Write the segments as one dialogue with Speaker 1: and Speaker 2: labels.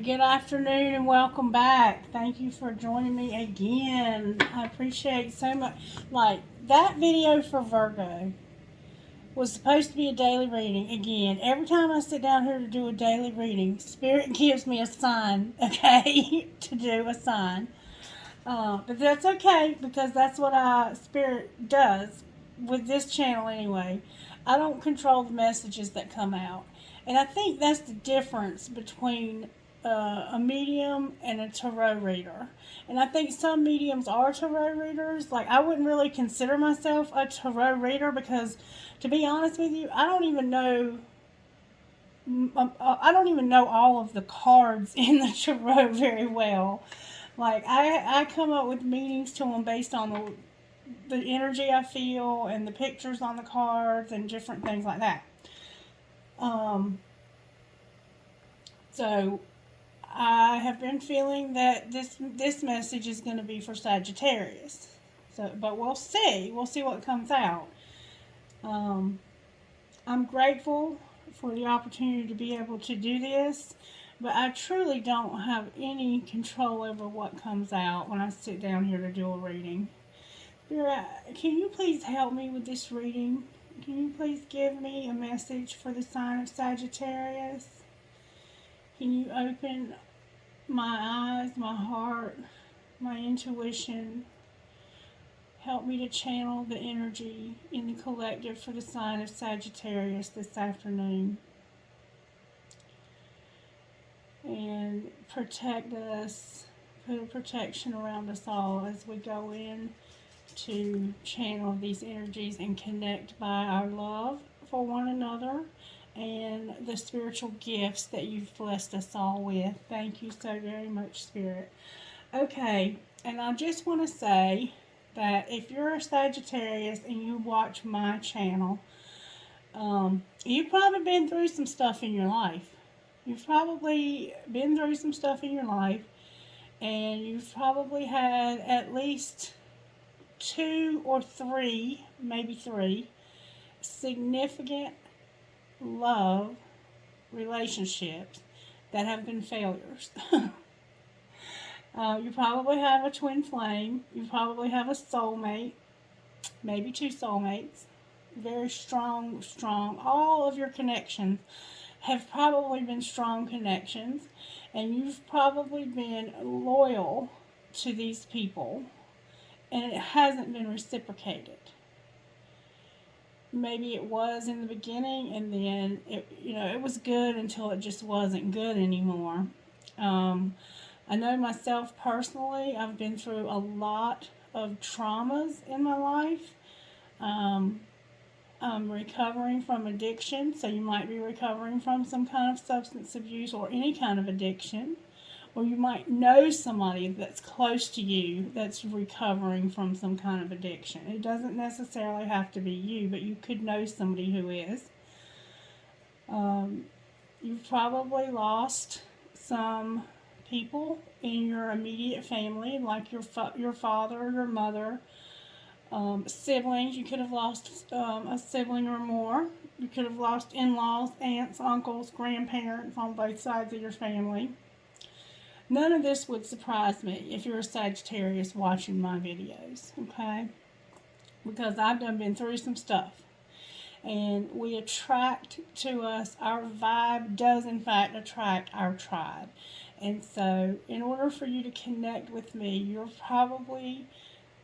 Speaker 1: Good afternoon and welcome back. Thank you for joining me again. I appreciate so much. Like, that video for Virgo was supposed to be a daily reading. Again, every time I sit down here to do a daily reading, Spirit gives me a sign, okay, to do a sign. But that's okay, because that's what Spirit does with this channel anyway. I don't control the messages that come out. And I think that's the difference between a medium and a tarot reader. And I think some mediums are tarot readers. Like, I wouldn't really consider myself a tarot reader because, to be honest with you, I don't even know all of the cards in the tarot very well. Like, I come up with meanings to them based on the energy I feel and the pictures on the cards and different things like that. So I have been feeling that this message is going to be for Sagittarius. But we'll see. We'll see what comes out. I'm grateful for the opportunity to be able to do this, but I truly don't have any control over what comes out when I sit down here to do a reading. Can you please help me with this reading? Can you please give me a message for the sign of Sagittarius? Can you open my eyes, my heart, my intuition? Help me to channel the energy in the collective for the sign of Sagittarius this afternoon. And protect us, put a protection around us all as we go in to channel these energies and connect by our love for one another and the spiritual gifts that you've blessed us all with. Thank you so very much, Spirit. Okay, and I just want to say that if you're a Sagittarius and you watch my channel, you've probably been through some stuff in your life. You've probably been through some stuff in your life, and you've probably had at least 2 or 3, maybe 3, significant love relationships that have been failures. You probably have a twin flame. You probably have a soulmate, maybe 2 soulmates. Very strong. All of your connections have probably been strong connections, and you've probably been loyal to these people, and it hasn't been reciprocated. Maybe it was in the beginning, and then it was good until it just wasn't good anymore. I know myself personally, I've been through a lot of traumas in my life. I'm recovering from addiction, so you might be recovering from some kind of substance abuse or any kind of addiction. Or you might know somebody that's close to you that's recovering from some kind of addiction. It doesn't necessarily have to be you, but you could know somebody who is. You've probably lost some people in your immediate family, like your father, your mother, siblings. You could have lost a sibling or more. You could have lost in-laws, aunts, uncles, grandparents on both sides of your family. None of this would surprise me if you're a Sagittarius watching my videos, okay? Because I've been through some stuff. And we attract to us, our vibe does in fact attract our tribe. And so, in order for you to connect with me, you're probably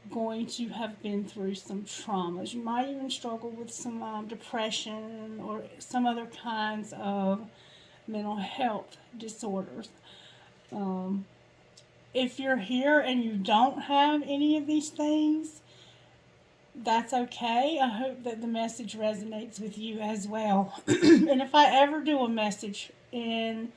Speaker 1: going to have been through some traumas. You might even struggle with some depression or some other kinds of mental health disorders. If you're here and you don't have any of these things, that's okay. I hope that the message resonates with you as well. And if I ever do a message in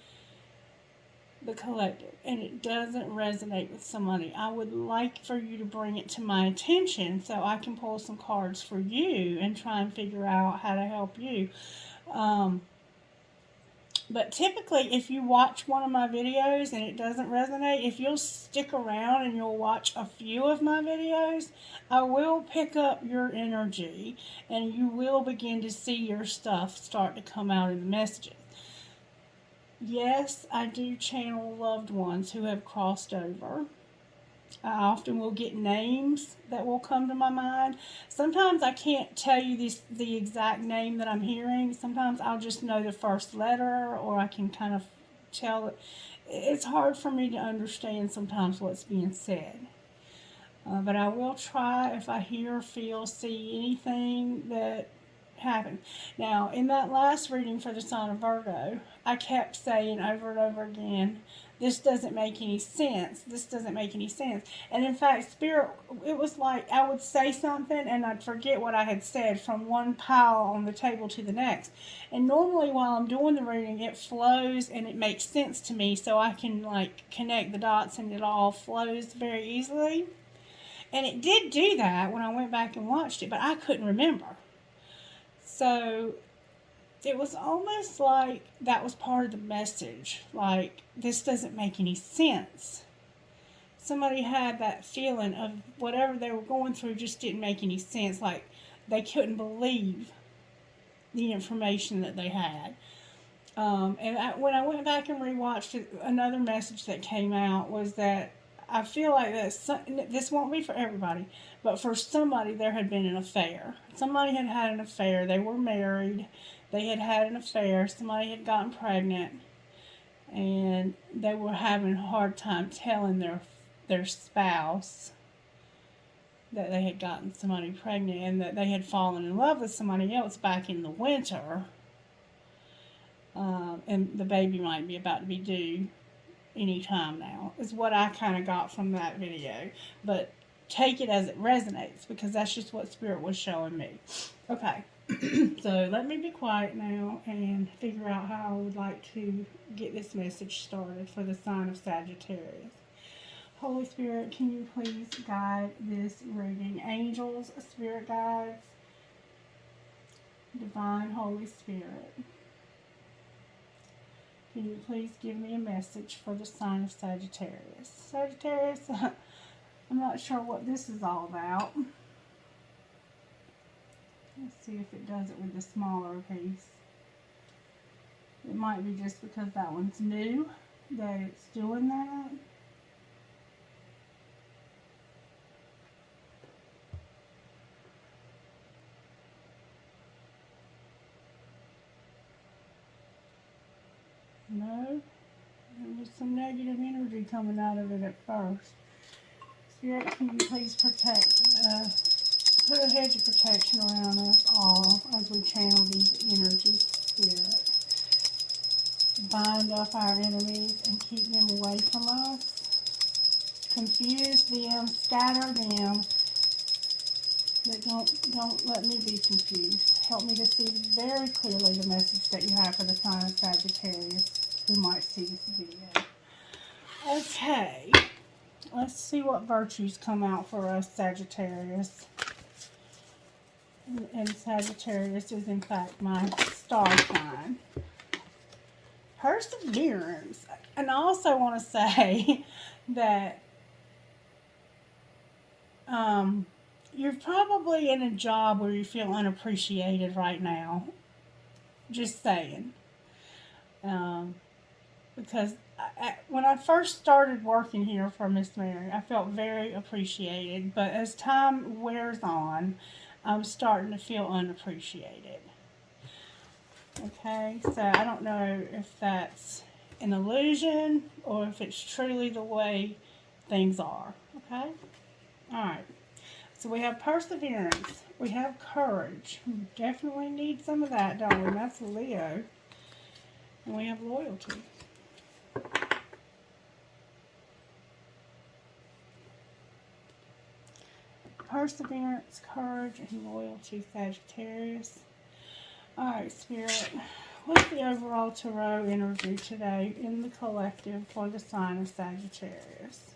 Speaker 1: the collective and it doesn't resonate with somebody, I would like for you to bring it to my attention so I can pull some cards for you and try and figure out how to help you. But typically, if you watch one of my videos and it doesn't resonate, if you'll stick around and you'll watch a few of my videos, I will pick up your energy and you will begin to see your stuff start to come out in the messages. yes, I do channel loved ones who have crossed over. I often will get names that will come to my mind. Sometimes I can't tell you the exact name that I'm hearing. Sometimes I'll just know the first letter, or I can kind of tell it. It's hard for me to understand sometimes what's being said. But I will try if I hear, feel, see anything that happened. Now, in that last reading for the sign of Virgo, I kept saying over and over again, this doesn't make any sense. This doesn't make any sense. And in fact, Spirit, it was like I would say something and I'd forget what I had said from one pile on the table to the next. And normally while I'm doing the reading, it flows and it makes sense to me, so I can like connect the dots and it all flows very easily. And it did do that when I went back and watched it, but I couldn't remember. So it was almost like that was part of the message. Like, this doesn't make any sense. Somebody had that feeling of whatever they were going through just didn't make any sense. Like, they couldn't believe the information that they had. When I went back and rewatched it, another message that came out was that I feel like this won't be for everybody, but for somebody there had been an affair. Somebody had had an affair. They were married. They had had an affair. Somebody had gotten pregnant, and they were having a hard time telling their spouse that they had gotten somebody pregnant and that they had fallen in love with somebody else back in the winter. And the baby might be about to be due anytime now, is what I kind of got from that video. But take it as it resonates, because that's just what Spirit was showing me. Okay, so let me be quiet now and figure out how I would like to get this message started for the sign of Sagittarius. Holy Spirit, can you please guide this reading? Angels, Spirit guides, Divine Holy Spirit, can you please give me a message for the sign of Sagittarius? Sagittarius, I'm not sure what this is all about. Let's see if it does it with the smaller piece. It might be just because that one's new that it's doing that. No, there was some negative energy coming out of it at first. Spirit, can you please put a hedge of protection around us all as we channel these energies, Spirit. Bind up our enemies and keep them away from us. Confuse them, scatter them, but don't let me be confused. Help me to see very clearly the message that you have for the sign of Sagittarius who might see this video. Okay, let's see what virtues come out for us, Sagittarius. And Sagittarius is in fact my star sign. Perseverance. And I also want to say that you're probably in a job where you feel unappreciated right now. Just saying. Because when I first started working here for Miss Mary, I felt very appreciated. But as time wears on, I'm starting to feel unappreciated. Okay, so I don't know if that's an illusion or if it's truly the way things are. Okay? Alright. So we have perseverance. We have courage. We definitely need some of that, don't we? That's a Leo. And we have loyalty. Perseverance, courage, and loyalty, Sagittarius. Alright, Spirit. What's the overall tarot energy today in the collective for the sign of Sagittarius?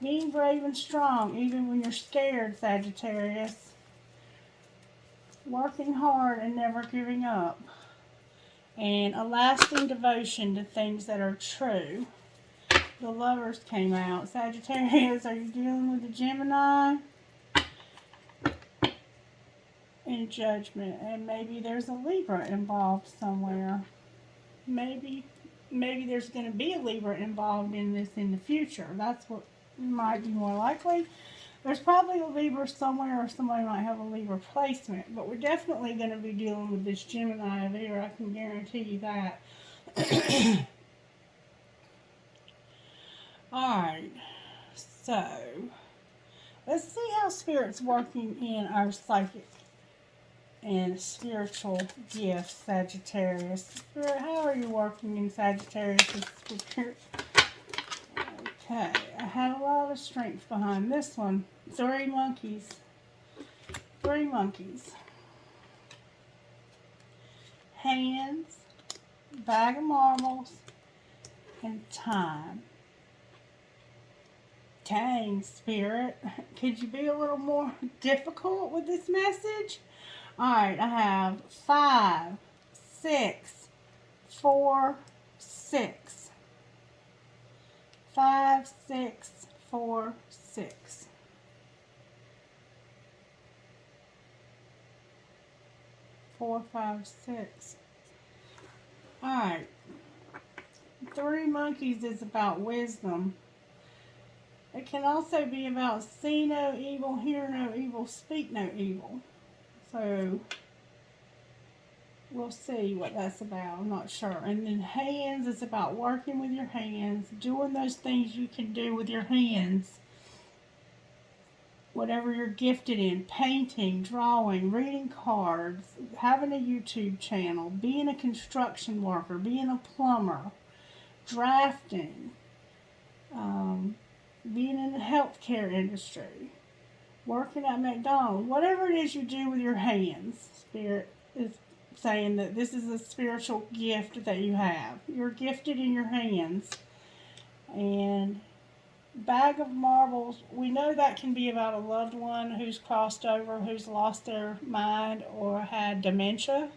Speaker 1: Being brave and strong, even when you're scared, Sagittarius. Working hard and never giving up. And a lasting devotion to things that are true. The Lovers came out. Sagittarius, are you dealing with a Gemini? And Judgment. And maybe there's a Libra involved somewhere. Maybe maybe there's going to be a Libra involved in this in the future. That's what might be more likely. There's probably a Libra somewhere, or somebody might have a Libra placement, but we're definitely going to be dealing with this Gemini over here. I can guarantee you that. Alright, so let's see how Spirit's working in our psychic and spiritual gifts, Sagittarius. Spirit, how are you working in Sagittarius? Okay, I have a lot of strength behind this one. 3 monkeys. 3 monkeys. Hands, bag of marbles, and time. Dang, Spirit. Could you be a little more difficult with this message? Alright, I have 5, 6, 4, 6. 5, 6, 4, 6. Four, 5, 6. Alright. 3 monkeys is about wisdom. It can also be about see no evil, hear no evil, speak no evil. So, we'll see what that's about. I'm not sure. And then hands is about working with your hands, doing those things you can do with your hands. Whatever you're gifted in, painting, drawing, reading cards, having a YouTube channel, being a construction worker, being a plumber, drafting, being in the healthcare industry, working at McDonald's, whatever it is you do with your hands. Spirit is saying that this is a spiritual gift that you have. You're gifted in your hands. And bag of marbles, we know that can be about a loved one who's crossed over, who's lost their mind or had dementia,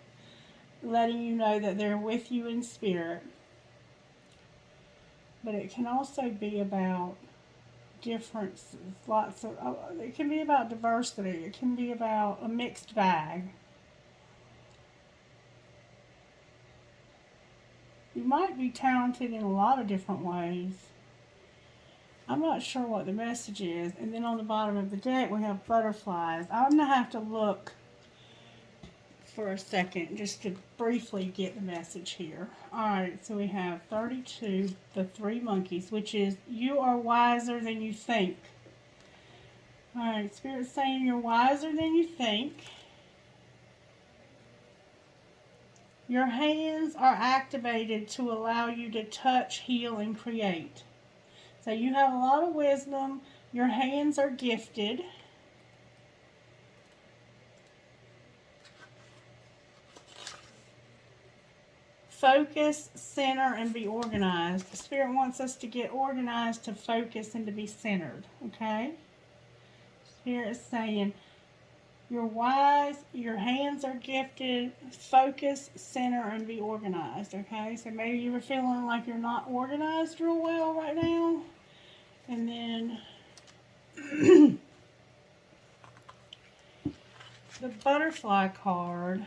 Speaker 1: letting you know that they're with you in spirit. But it can also be about differences, it can be about diversity, it can be about a mixed bag. You might be talented in a lot of different ways. I'm not sure what the message is. And then on the bottom of the deck we have butterflies. I'm going to have to look for a second just to briefly get the message here. Alright, so we have 32, the 3 monkeys, which is you are wiser than you think. Alright, Spirit's saying you're wiser than you think. Your hands are activated to allow you to touch, heal, and create. So you have a lot of wisdom. Your hands are gifted. Focus, center, and be organized. Spirit wants us to get organized, to focus, and to be centered. Okay? Spirit is saying you're wise, your hands are gifted, focus, center, and be organized. Okay? So maybe you were feeling like you're not organized real well right now. And then the butterfly card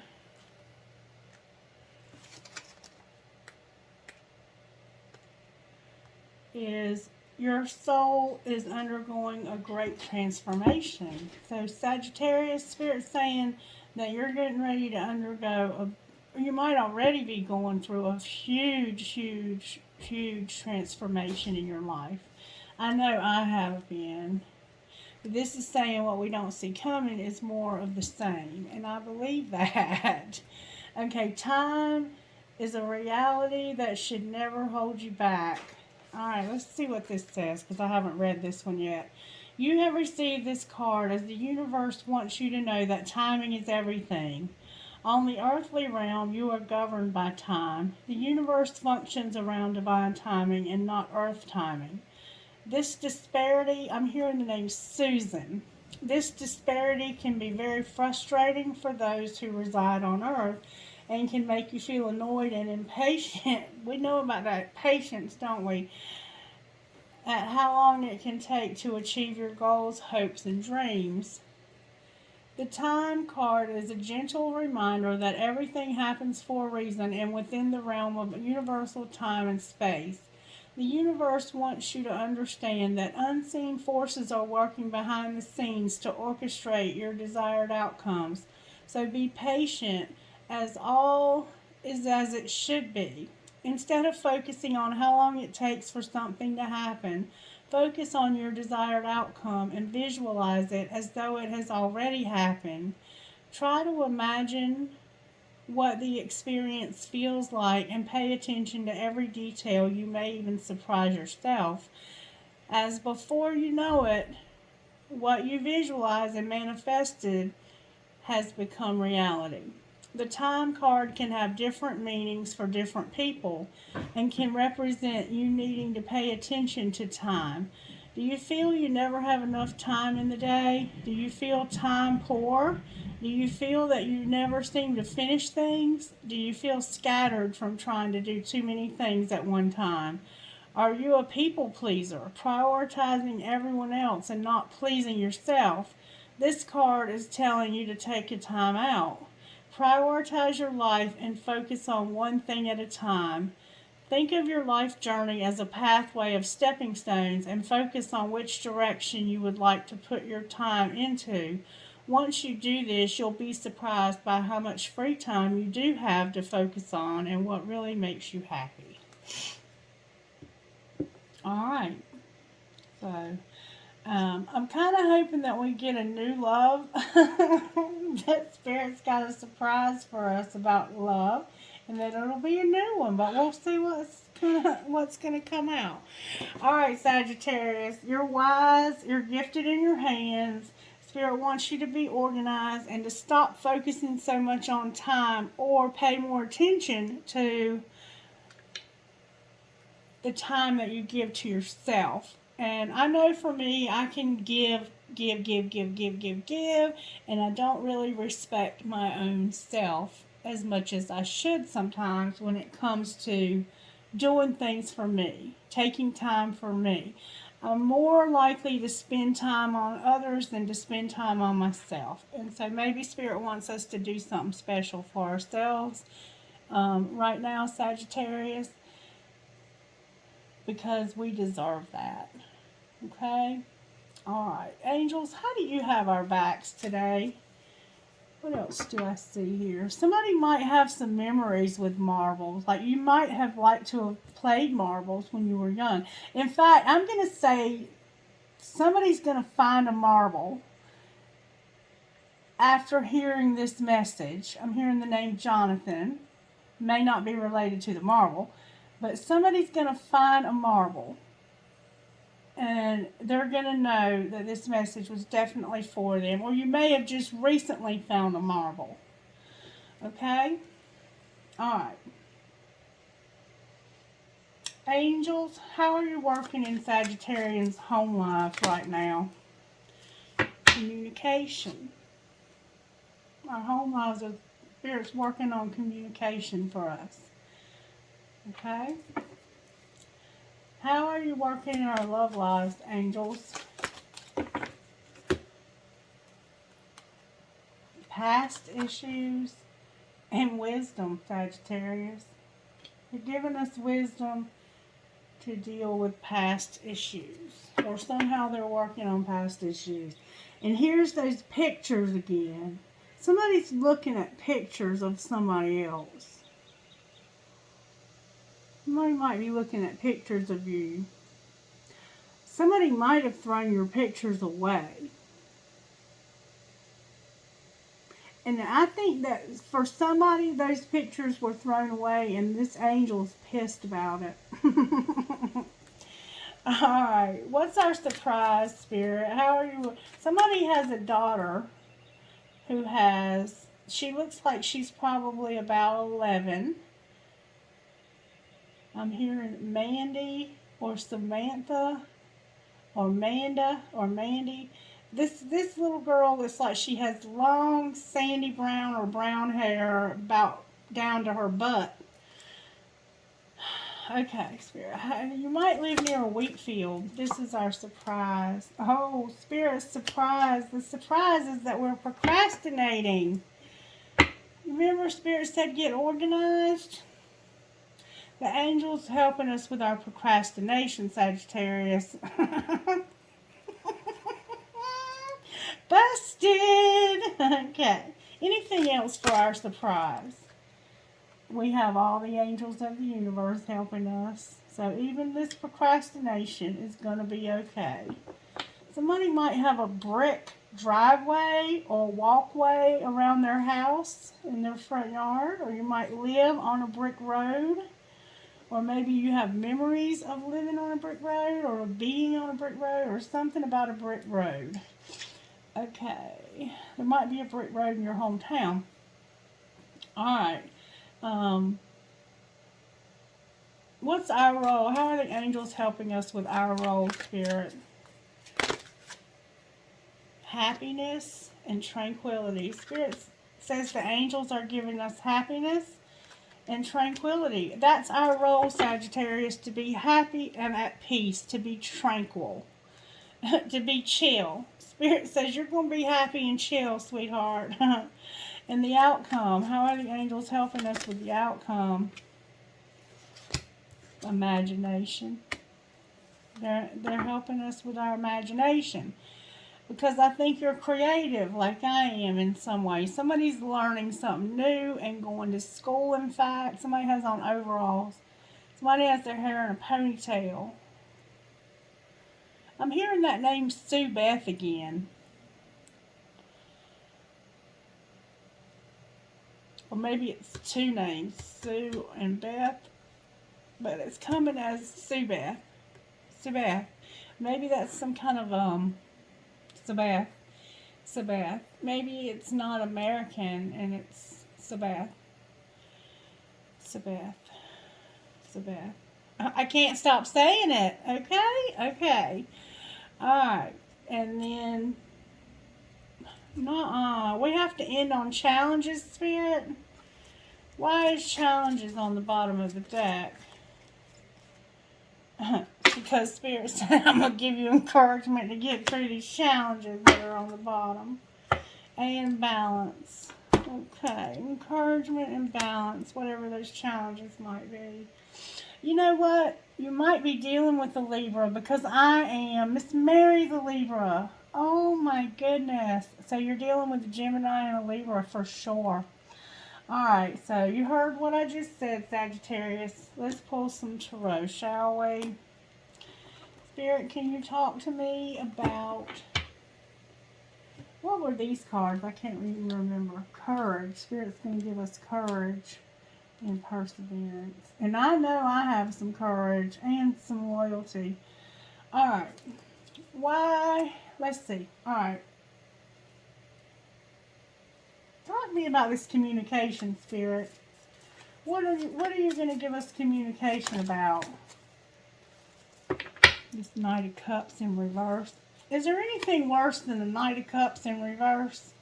Speaker 1: is your soul is undergoing a great transformation. So Sagittarius, Spirit saying that you're getting ready to undergo you might already be going through a huge transformation in your life. I know I have been. This is saying what we don't see coming is more of the same, and I believe that. Okay, time is a reality that should never hold you back. Alright, let's see what this says, because I haven't read this one yet. You have received this card as the universe wants you to know that timing is everything. On the earthly realm, you are governed by time. The universe functions around divine timing and not earth timing. This disparity, I'm hearing the name Susan. This disparity can be very frustrating for those who reside on earth and can make you feel annoyed and impatient. We know about that patience, don't we? At how long it can take to achieve your goals, hopes, and dreams. The Time card is a gentle reminder that everything happens for a reason and within the realm of universal time and space. The universe wants you to understand that unseen forces are working behind the scenes to orchestrate your desired outcomes. So be patient, as all is as it should be. Instead of focusing on how long it takes for something to happen, focus on your desired outcome and visualize it as though it has already happened. Try to imagine what the experience feels like and pay attention to every detail. You may even surprise yourself, as before you know it, what you visualized and manifested has become reality. The Time card can have different meanings for different people and can represent you needing to pay attention to time. Do you feel you never have enough time in the day? Do you feel time poor? Do you feel that you never seem to finish things? Do you feel scattered from trying to do too many things at one time? Are you a people pleaser, prioritizing everyone else and not pleasing yourself? This card is telling you to take a time out. Prioritize your life and focus on one thing at a time. Think of your life journey as a pathway of stepping stones and focus on which direction you would like to put your time into. Once you do this, you'll be surprised by how much free time you do have to focus on and what really makes you happy. Alright, so I'm kind of hoping that we get a new love. That Spirit's got a surprise for us about love, and that it'll be a new one, but we'll see what's gonna come out. All right, Sagittarius, you're wise, you're gifted in your hands. Spirit wants you to be organized and to stop focusing so much on time, or pay more attention to the time that you give to yourself. And I know for me, I can give, and I don't really respect my own self as much as I should sometimes when it comes to doing things for me, taking time for me. I'm more likely to spend time on others than to spend time on myself. And so maybe Spirit wants us to do something special for ourselves right now, Sagittarius, because we deserve that. Okay? Alright. Angels, how do you have our backs today? What else do I see here? Somebody might have some memories with marbles. Like you might have liked to have played marbles when you were young. In fact, I'm going to say somebody's going to find a marble after hearing this message. I'm hearing the name Jonathan. May not be related to the marble, but somebody's going to find a marble. And they're going to know that this message was definitely for them. Or you may have just recently found a marble. Okay? Alright. Angels, how are you working in Sagittarian's home life right now? Communication. Our home lives are Spirit's working on communication for us. Okay? How are you working in our love lives, angels? Past issues and wisdom, Sagittarius. You're giving us wisdom to deal with past issues. Or somehow they're working on past issues. And here's those pictures again. Somebody's looking at pictures of somebody else. Somebody might be looking at pictures of you. Somebody might have thrown your pictures away. And I think that for somebody, those pictures were thrown away and this angel's pissed about it. Alright, what's our surprise, Spirit? How are you? Somebody has a daughter who she looks like she's probably about 11. I'm hearing Mandy or Samantha or Manda or Mandy. This little girl looks like she has long sandy brown or brown hair about down to her butt. Okay, Spirit. You might live near a wheat field. This is our surprise. Oh, Spirit, surprise. The surprise is that we're procrastinating. Remember, Spirit said get organized? The angel's helping us with our procrastination, Sagittarius. Busted! Okay. Anything else for our surprise? We have all the angels of the universe helping us. So even this procrastination is going to be okay. Somebody might have a brick driveway or walkway around their house in their front yard, or you might live on a brick road, or maybe you have memories of living on a brick road or being on a brick road or something about a brick road. Okay, there might be a brick road in your hometown. Alright, what's our role? How are the angels helping us with our role, Spirit? Happiness and tranquility. Spirit says the angels are giving us happiness and tranquility. That's our role, Sagittarius, to be happy and at peace, to be tranquil, to be chill. Spirit says you're going to be happy and chill, sweetheart. And the outcome, how are the angels helping us with the outcome? Imagination. They're helping us with our imagination. Because I think you're creative like I am in some way. Somebody's learning something new and going to school, in fact. Somebody has on overalls. Somebody has their hair in a ponytail. I'm hearing that name Sue Beth again. Or maybe it's two names, Sue and Beth. But it's coming as Sue Beth. Sue Beth. Maybe that's some kind of, Sabath. Sabath. Maybe it's not American and it's Sabath. Sabath. Sabath. I can't stop saying it. Okay? Okay. Alright. And then, we have to end on challenges, Spirit. Why is challenges on the bottom of the deck? Because Spirit said I'm going to give you encouragement to get through these challenges that are on the bottom. And balance. Okay, encouragement and balance, whatever those challenges might be. You know what? You might be dealing with a Libra, because I am. Miss Mary's a Libra. Oh my goodness. So you're dealing with a Gemini and a Libra for sure. Alright, so you heard what I just said, Sagittarius. Let's pull some tarot, shall we? Spirit, can you talk to me about, what were these cards? I can't even remember. Courage. Spirit's going to give us courage and perseverance. And I know I have some courage and some loyalty. Alright. Why? Let's see. Alright. Talk to me about this communication, Spirit. What are you going to give us communication about? This Knight of Cups in reverse. Is there anything worse than the Knight of Cups in reverse?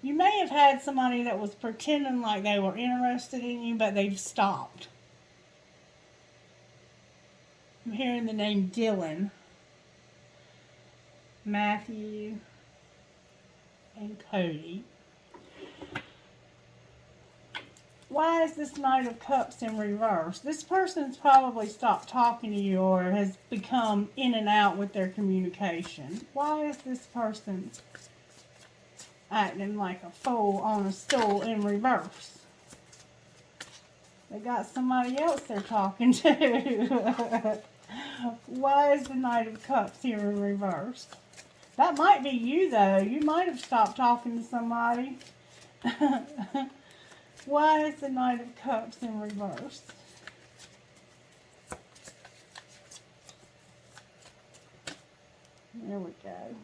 Speaker 1: You may have had somebody that was pretending like they were interested in you, but they've stopped. I'm hearing the name Dylan, Matthew, and Cody. Why is this Knight of Cups in reverse? This person's probably stopped talking to you or has become in and out with their communication. Why is this person acting like a fool on a stool in reverse? They got somebody else they're talking to. Why is the Knight of Cups here in reverse? That might be you, though. You might have stopped talking to somebody. Why is the Knight of Cups in reverse? There we go.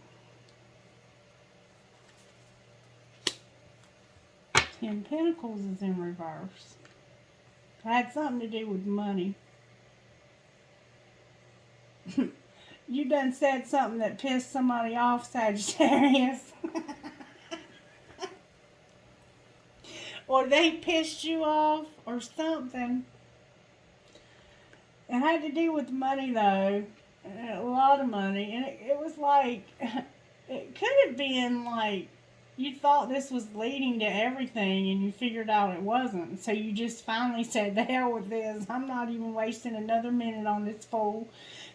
Speaker 1: 10 Pentacles is in reverse. It had something to do with money. You done said something that pissed somebody off, Sagittarius. Or they pissed you off or something. It had to do with money, though. A lot of money. And it was like, it could have been like, you thought this was leading to everything and you figured out it wasn't. So you just finally said, the hell with this. I'm not even wasting another minute on this fool.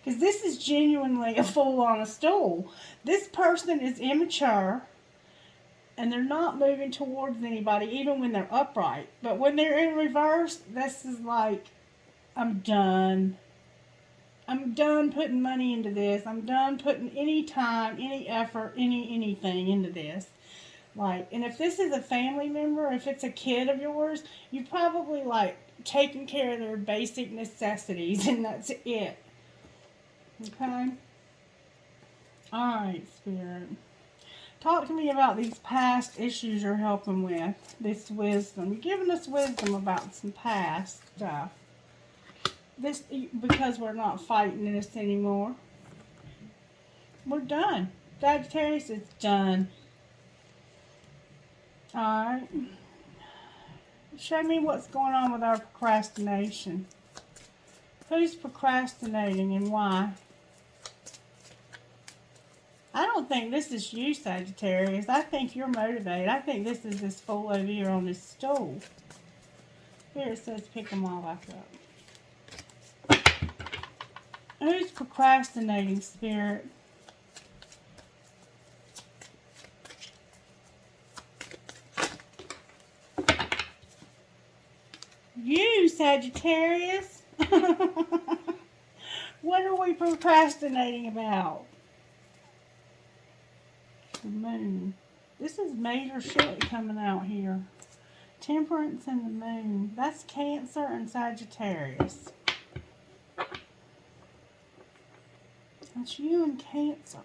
Speaker 1: Because this is genuinely a fool on a stool. This person is immature and they're not moving towards anybody even when they're upright. But when they're in reverse, this is like, I'm done. I'm done putting money into this. I'm done putting any time, any effort, anything into this. Like, and if this is a family member, if it's a kid of yours, you probably like taking care of their basic necessities and that's it. Okay? Alright, Spirit. Talk to me about these past issues you're helping with. This wisdom. You're giving us wisdom about some past stuff. This, because we're not fighting this anymore. We're done. Sagittarius is done. Alright. Show me what's going on with our procrastination. Who's procrastinating and why? I don't think this is you, Sagittarius. I think you're motivated. I think this is this fool over here on this stool. Here it says pick them all back up. Who's procrastinating, Spirit? You, Sagittarius. What are we procrastinating about? The moon. This is major shit coming out here. Temperance and the moon. That's Cancer and Sagittarius. That's you and Cancer.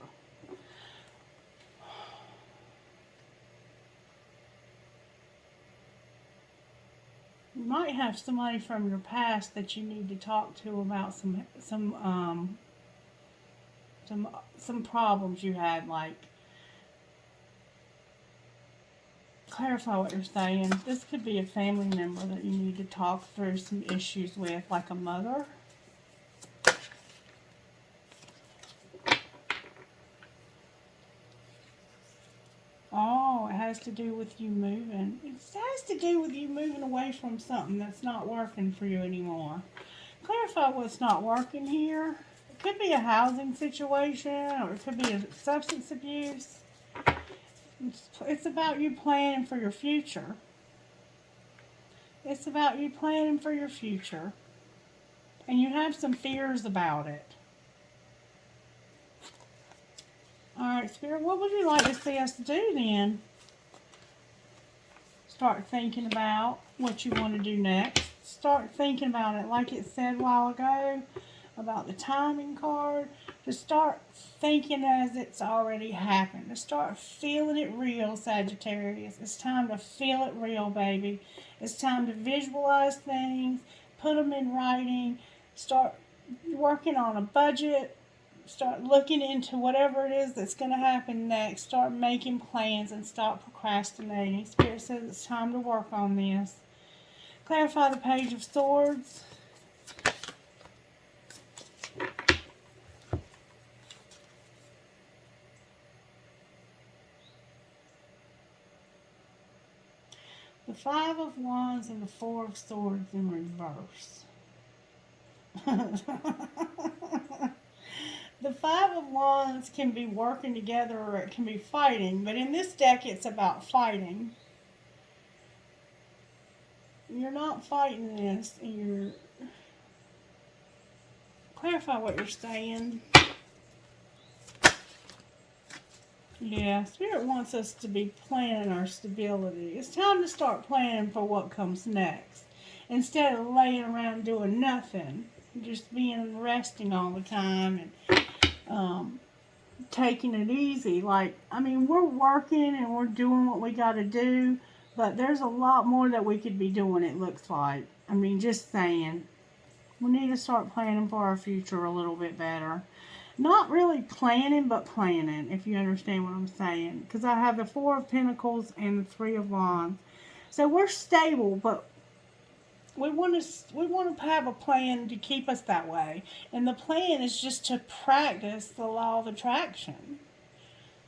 Speaker 1: You might have somebody from your past that you need to talk to about some problems you had. Like, clarify what you're saying. This could be a family member that you need to talk through some issues with, like a mother. Oh, it has to do with you moving. It has to do with you moving away from something that's not working for you anymore. Clarify what's not working here. It could be a housing situation, or it could be a substance abuse. It's about you planning for your future. It's about you planning for your future. And you have some fears about it. Alright, Spirit, what would you like to see us do then? Start thinking about what you want to do next. Start thinking about it like it said a while ago about the timing card. To start thinking as it's already happened. To start feeling it real, Sagittarius. It's time to feel it real, baby. It's time to visualize things. Put them in writing. Start working on a budget. Start looking into whatever it is that's going to happen next. Start making plans and stop procrastinating. Spirit says it's time to work on this. Clarify the Page of Swords. The Five of Wands and the Four of Swords in reverse. The Five of Wands can be working together or it can be fighting, but in this deck it's about fighting. You're not fighting this, and you're... Clarify what you're saying. Yeah, Spirit wants us to be planning our stability. It's time to start planning for what comes next. Instead of laying around doing nothing. Just being resting all the time and taking it easy. Like, I mean, we're working and we're doing what we got to do, but there's a lot more that we could be doing, it looks like. I mean, just saying. We need to start planning for our future a little bit better. Not really planning, but planning, if you understand what I'm saying. Because I have the Four of Pentacles and the Three of Wands. So we're stable, but we want to have a plan to keep us that way, and the plan is just to practice the law of attraction.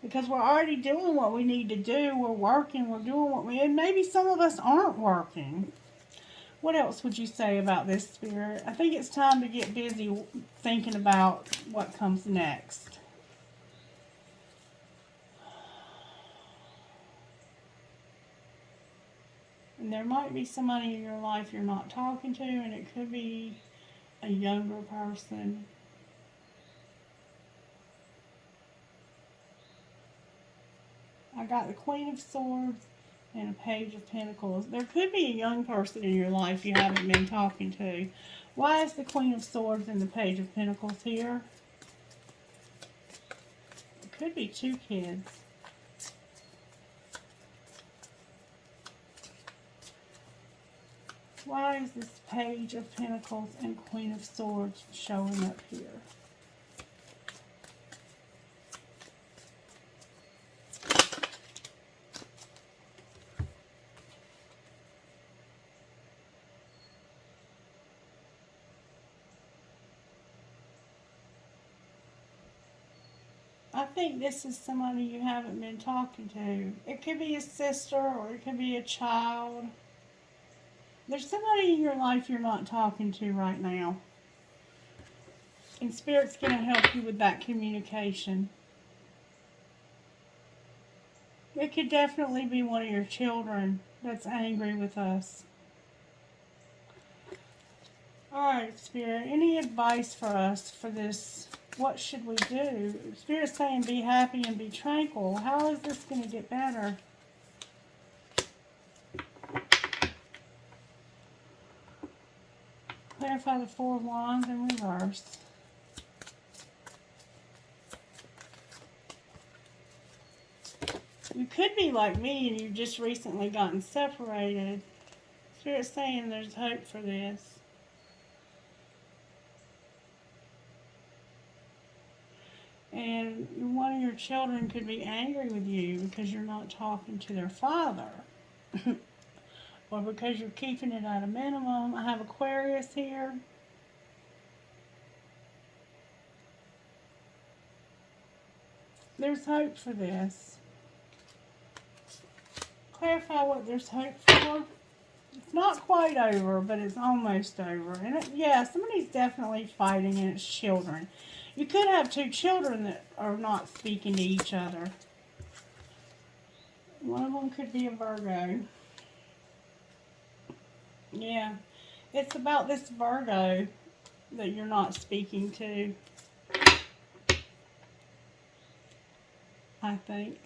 Speaker 1: Because we're already doing what we need to do. We're working. We're doing what we... And maybe some of us aren't working. What else would you say about this, Spirit? I think it's time to get busy thinking about what comes next. And there might be somebody in your life you're not talking to, and it could be a younger person. I got the Queen of Swords and a Page of Pentacles. There could be a young person in your life you haven't been talking to. Why is the Queen of Swords and the Page of Pentacles here? It could be two kids. Why is this Page of Pentacles and Queen of Swords showing up here? I think this is somebody you haven't been talking to. It could be a sister or it could be a child. There's somebody in your life you're not talking to right now. And Spirit's going to help you with that communication. It could definitely be one of your children that's angry with us. Alright, Spirit, any advice for us for this? What should we do? Spirit's saying be happy and be tranquil. How is this going to get better? Clarify the Four of Wands in reverse. You could be like me and you've just recently gotten separated. Spirit's saying there's hope for this. And one of your children could be angry with you because you're not talking to their father. Or because you're keeping it at a minimum. I have Aquarius here. There's hope for this. Clarify what there's hope for. It's not quite over, but it's almost over. And yeah, somebody's definitely fighting, and it's children. You could have two children that are not speaking to each other. One of them could be a Virgo. Yeah, it's about this Virgo that you're not speaking to, I think.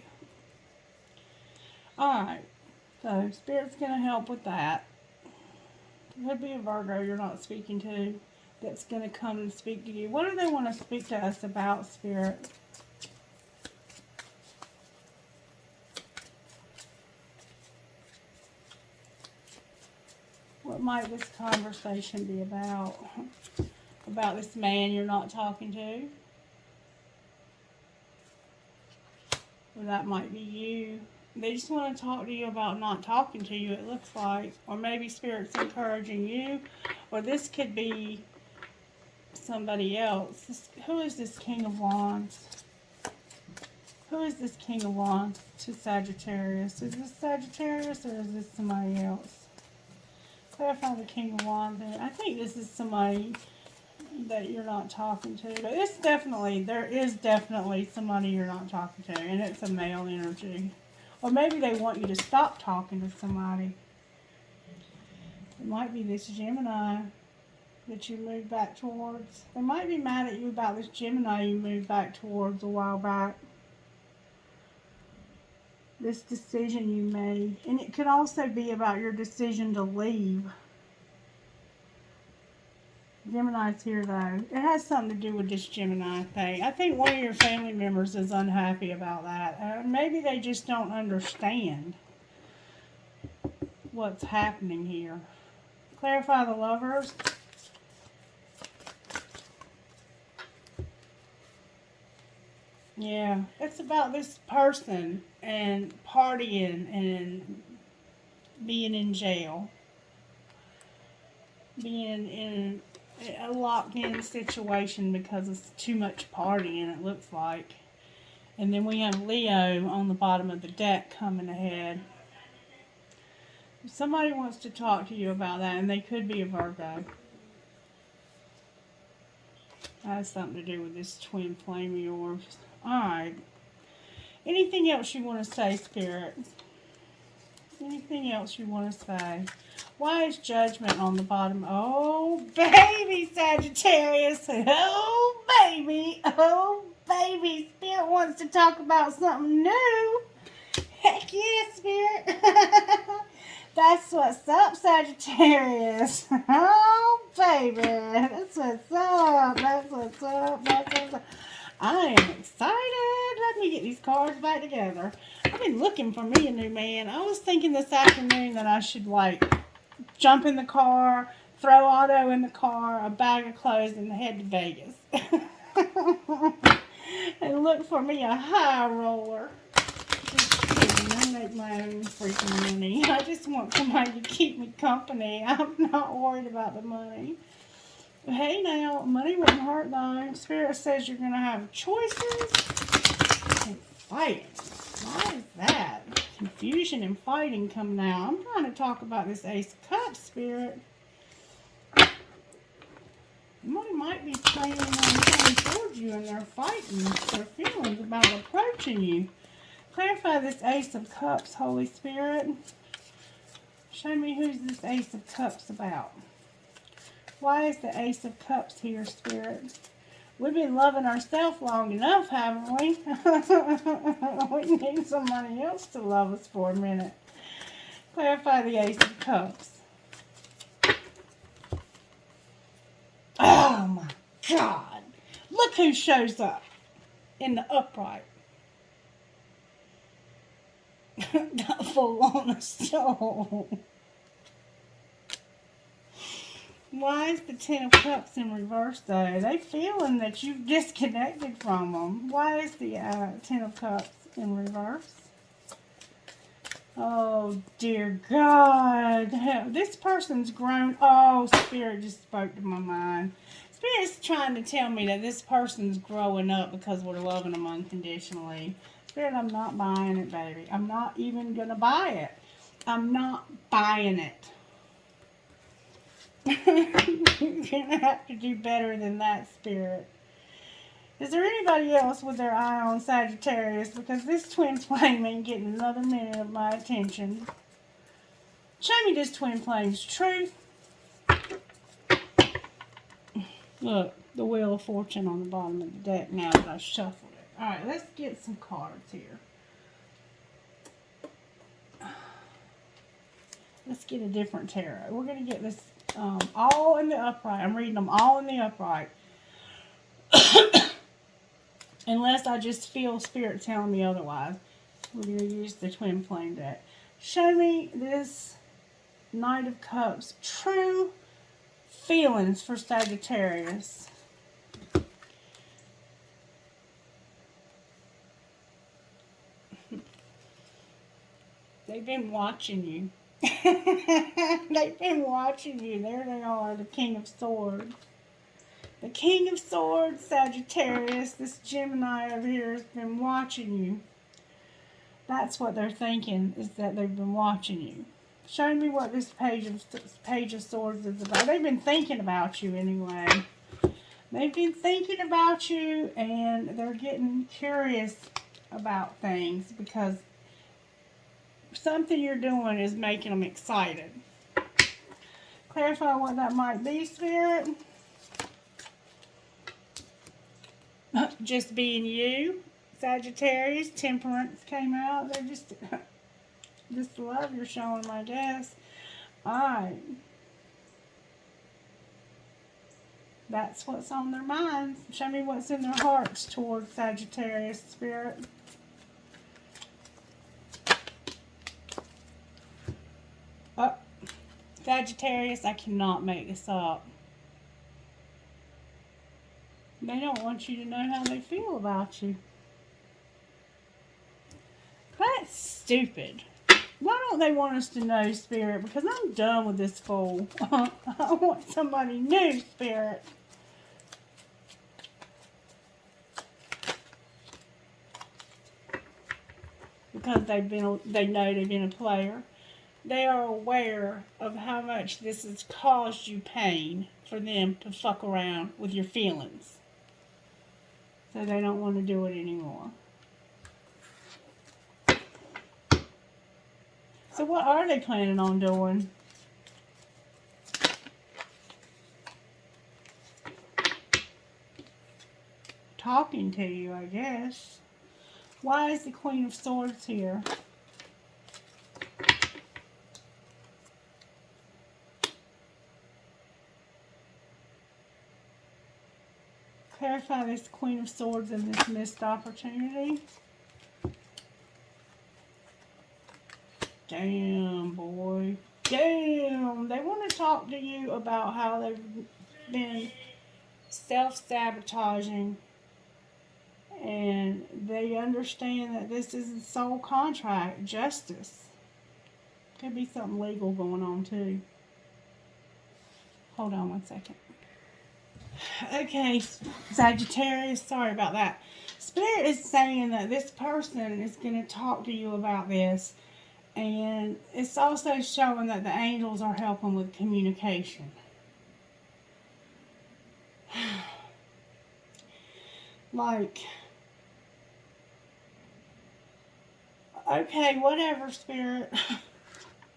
Speaker 1: Alright, so Spirit's going to help with that. It could be a Virgo you're not speaking to that's going to come and speak to you. What do they want to speak to us about, Spirit? What might this conversation be about? About this man you're not talking to? Or that might be you. They just want to talk to you about not talking to you, it looks like. Or maybe Spirit's encouraging you. Or this could be somebody else. Who is this King of Wands? Who is this King of Wands to Sagittarius? Is this Sagittarius or is this somebody else? Clarify the King of Wands. I think this is somebody that you're not talking to. But it's definitely, there is definitely somebody you're not talking to. And it's a male energy. Or maybe they want you to stop talking to somebody. It might be this Gemini that you moved back towards. They might be mad at you about this Gemini you moved back towards a while back. This decision you made. And it could also be about your decision to leave. Gemini's here though. It has something to do with this Gemini thing. I think one of your family members is unhappy about that. Maybe they just don't understand what's happening here. Clarify the Lovers. Yeah, it's about this person and partying and being in jail. being in a locked-in situation because it's too much partying, it looks like. And then we have Leo on the bottom of the deck coming ahead. Somebody wants to talk to you about that, and they could be a Virgo. That has something to do with this twin flame of yours. Alright. Anything else you want to say, Spirit? Anything else you want to say? Why is Judgment on the bottom? Oh, baby, Sagittarius. Oh, baby. Oh, baby. Spirit wants to talk about something new. Heck yeah, Spirit. That's what's up, Sagittarius. Oh, baby. That's what's up. That's what's up. That's what's up. I am excited. Let me get these cards back together. I've been looking for me a new man. I was thinking this afternoon that I should, like, jump in the car, throw Otto in the car, a bag of clothes, and head to Vegas. And look for me a high roller. Just kidding. I make my own freaking money. I just want somebody to keep me company. I'm not worried about the money. Hey now, money wouldn't hurt though. Spirit says you're going to have choices and fighting. Why is that? Confusion and fighting coming out. I'm trying to talk about this Ace of Cups, Spirit. Somebody might be planning on coming towards you and they're fighting their feelings about approaching you. Clarify this Ace of Cups, Holy Spirit. Show me who's this Ace of Cups about. Why is the Ace of Cups here, Spirit? We've been loving ourselves long enough, haven't we? We need somebody else to love us for a minute. Clarify the Ace of Cups. Oh my God. Look who shows up in the upright. Full on a soul. Why is the Ten of Cups in reverse, though? They feeling that you've disconnected from them. Why is the Ten of Cups in reverse? Oh, dear God. This person's grown. Oh, Spirit just spoke to my mind. Spirit's trying to tell me that this person's growing up because we're loving them unconditionally. Spirit, I'm not buying it, baby. I'm not even going to buy it. I'm not buying it. You're going to have to do better than that, Spirit. Is there anybody else with their eye on Sagittarius? Because this twin flame ain't getting another minute of my attention. Show me this twin flame's truth. Look, the Wheel of Fortune on the bottom of the deck now that I shuffled it. Alright, let's get some cards here. Let's get a different tarot. We're going to get this all in the upright. I'm reading them all in the upright. Unless I just feel Spirit telling me otherwise. We're going to use the twin flame deck. Show me this Knight of Cups. True feelings for Sagittarius. They've been watching you. They've been watching you. There they are, the King of Swords. The King of Swords, Sagittarius, this Gemini over here has been watching you. That's what they're thinking, is that they've been watching you. Show me what this Page of Swords is about. They've been thinking about you anyway. They've been thinking about you, and they're getting curious about things because something you're doing is making them excited. Clarify what that might be, Spirit. Just being you. Sagittarius, Temperance came out. They're just love you're showing, I guess. Alright. That's what's on their minds. Show me what's in their hearts towards Sagittarius, Spirit. Oh, Sagittarius, I cannot make this up. They don't want you to know how they feel about you. That's stupid. Why don't they want us to know, Spirit? Because I'm done with this fool. I want somebody new, Spirit. Because they know they've been a player. They are aware of how much this has caused you pain for them to fuck around with your feelings. So they don't want to do it anymore. So what are they planning on doing? Talking to you, I guess. Why is the Queen of Swords here? Clarify this Queen of Swords and this missed opportunity. Damn, boy. Damn. They want to talk to you about how they've been self-sabotaging. And they understand that this is a soul contract. Justice. Could be something legal going on, too. Hold on one second. Okay, Sagittarius. Sorry about that. Spirit is saying that this person is going to talk to you about this. And it's also showing that the angels are helping with communication. Like, okay, whatever, Spirit.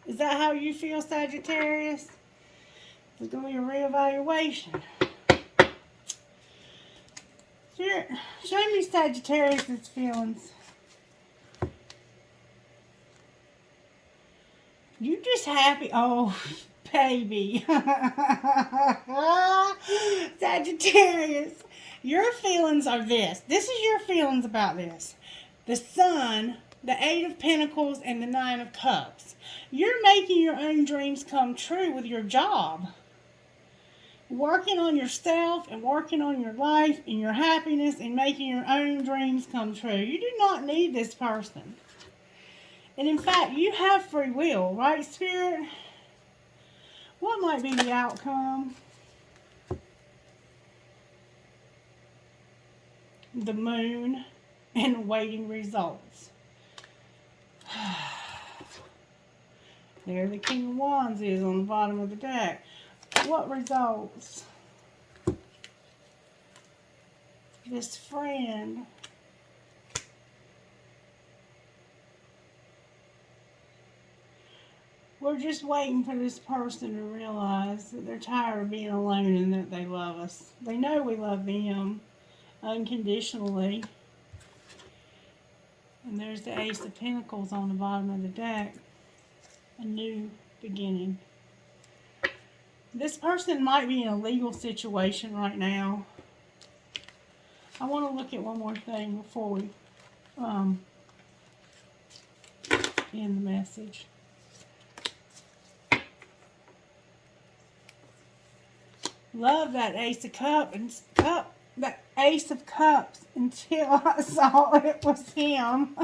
Speaker 1: Is that how you feel, Sagittarius? There's going to be a reevaluation. Spirit, show me Sagittarius' feelings. You just happy? Oh, baby. Sagittarius, your feelings are this. This is your feelings about this. The Sun, the Eight of Pentacles, and the Nine of Cups. You're making your own dreams come true with your job. Working on yourself and working on your life and your happiness and making your own dreams come true. You do not need this person. And in fact, you have free will, right, Spirit? What might be the outcome? The Moon and awaiting results. There the King of Wands is on the bottom of the deck. What results? This friend. We're just waiting for this person to realize that they're tired of being alone and that they love us. They know we love them unconditionally. And there's the Ace of Pentacles on the bottom of the deck. A new beginning. This person might be in a legal situation right now. I want to look at one more thing before we end the message. Love that Ace of Cups that Ace of Cups until I saw it was him.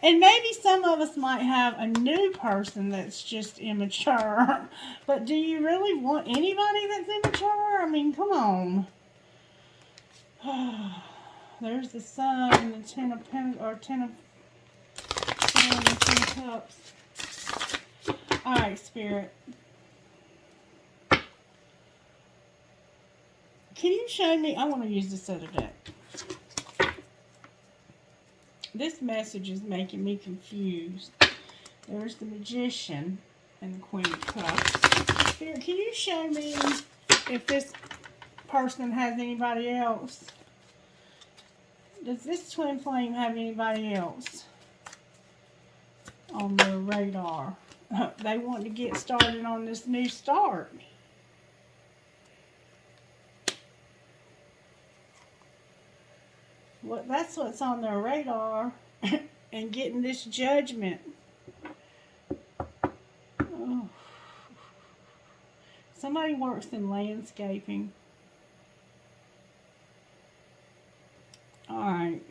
Speaker 1: And maybe some of us might have a new person that's just immature. But do you really want anybody that's immature? I mean, come on. There's the Sun and the Ten of Cups. All right, Spirit. Can you show me? I want to use this other deck. This message is making me confused. There's the Magician and the Queen of Cups. Spirit, can you show me if this person has anybody else? Does this twin flame have anybody else on their radar? They want to get started on this new start. Well, that's what's on their radar. And getting this judgment. Oh. Somebody works in landscaping. Alright.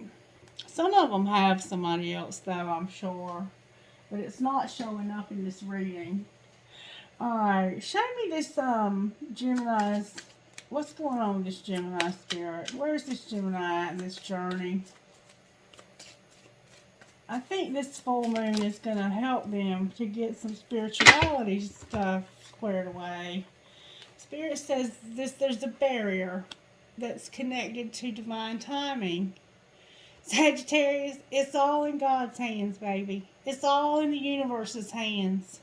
Speaker 1: Some of them have somebody else, though, I'm sure. but it's not showing up in this reading. Alright, show me this Gemini's. What's going on with this Gemini spirit? Where's this Gemini at in this journey? I think this full moon is going to help them to get some spirituality stuff squared away. Spirit says there's a barrier that's connected to divine timing. Sagittarius, it's all in God's hands, baby. It's all in the universe's hands.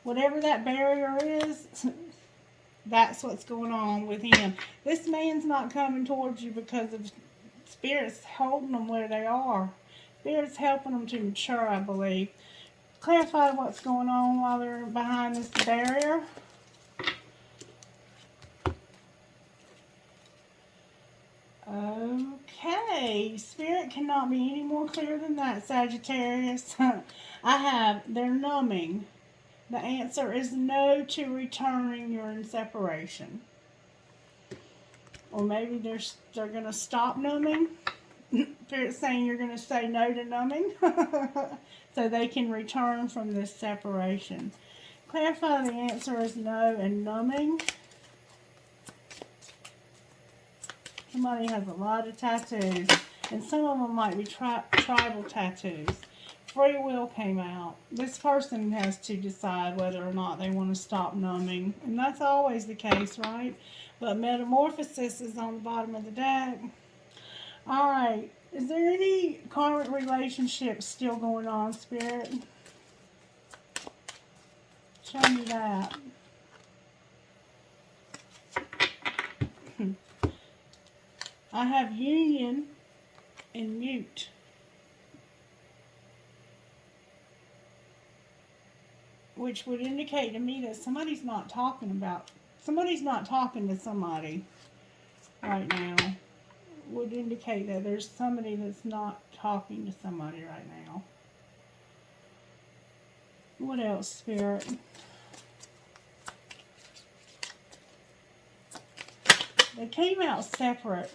Speaker 1: Whatever that barrier is, that's what's going on with him. This man's not coming towards you because of Spirit's holding them where they are. Spirit's helping them to mature, I believe. Clarify what's going on while they're behind this barrier. Okay, Spirit cannot be any more clear than that, Sagittarius. They're numbing. The answer is no to returning. You're in separation. Or maybe they're going to stop numbing. Spirit's saying you're going to say no to numbing so they can return from this separation. Clarify the answer is no and numbing. Somebody has a lot of tattoos, and some of them might be tribal tattoos. Free will came out. This person has to decide whether or not they want to stop numbing, and that's always the case, right? But metamorphosis is on the bottom of the deck. Alright, is there any karmic relationships still going on, Spirit? Show me that. I have union and mute. Which would indicate to me that somebody's not talking to somebody right now. Would indicate that there's somebody that's not talking to somebody right now. What else, Spirit? They came out separate.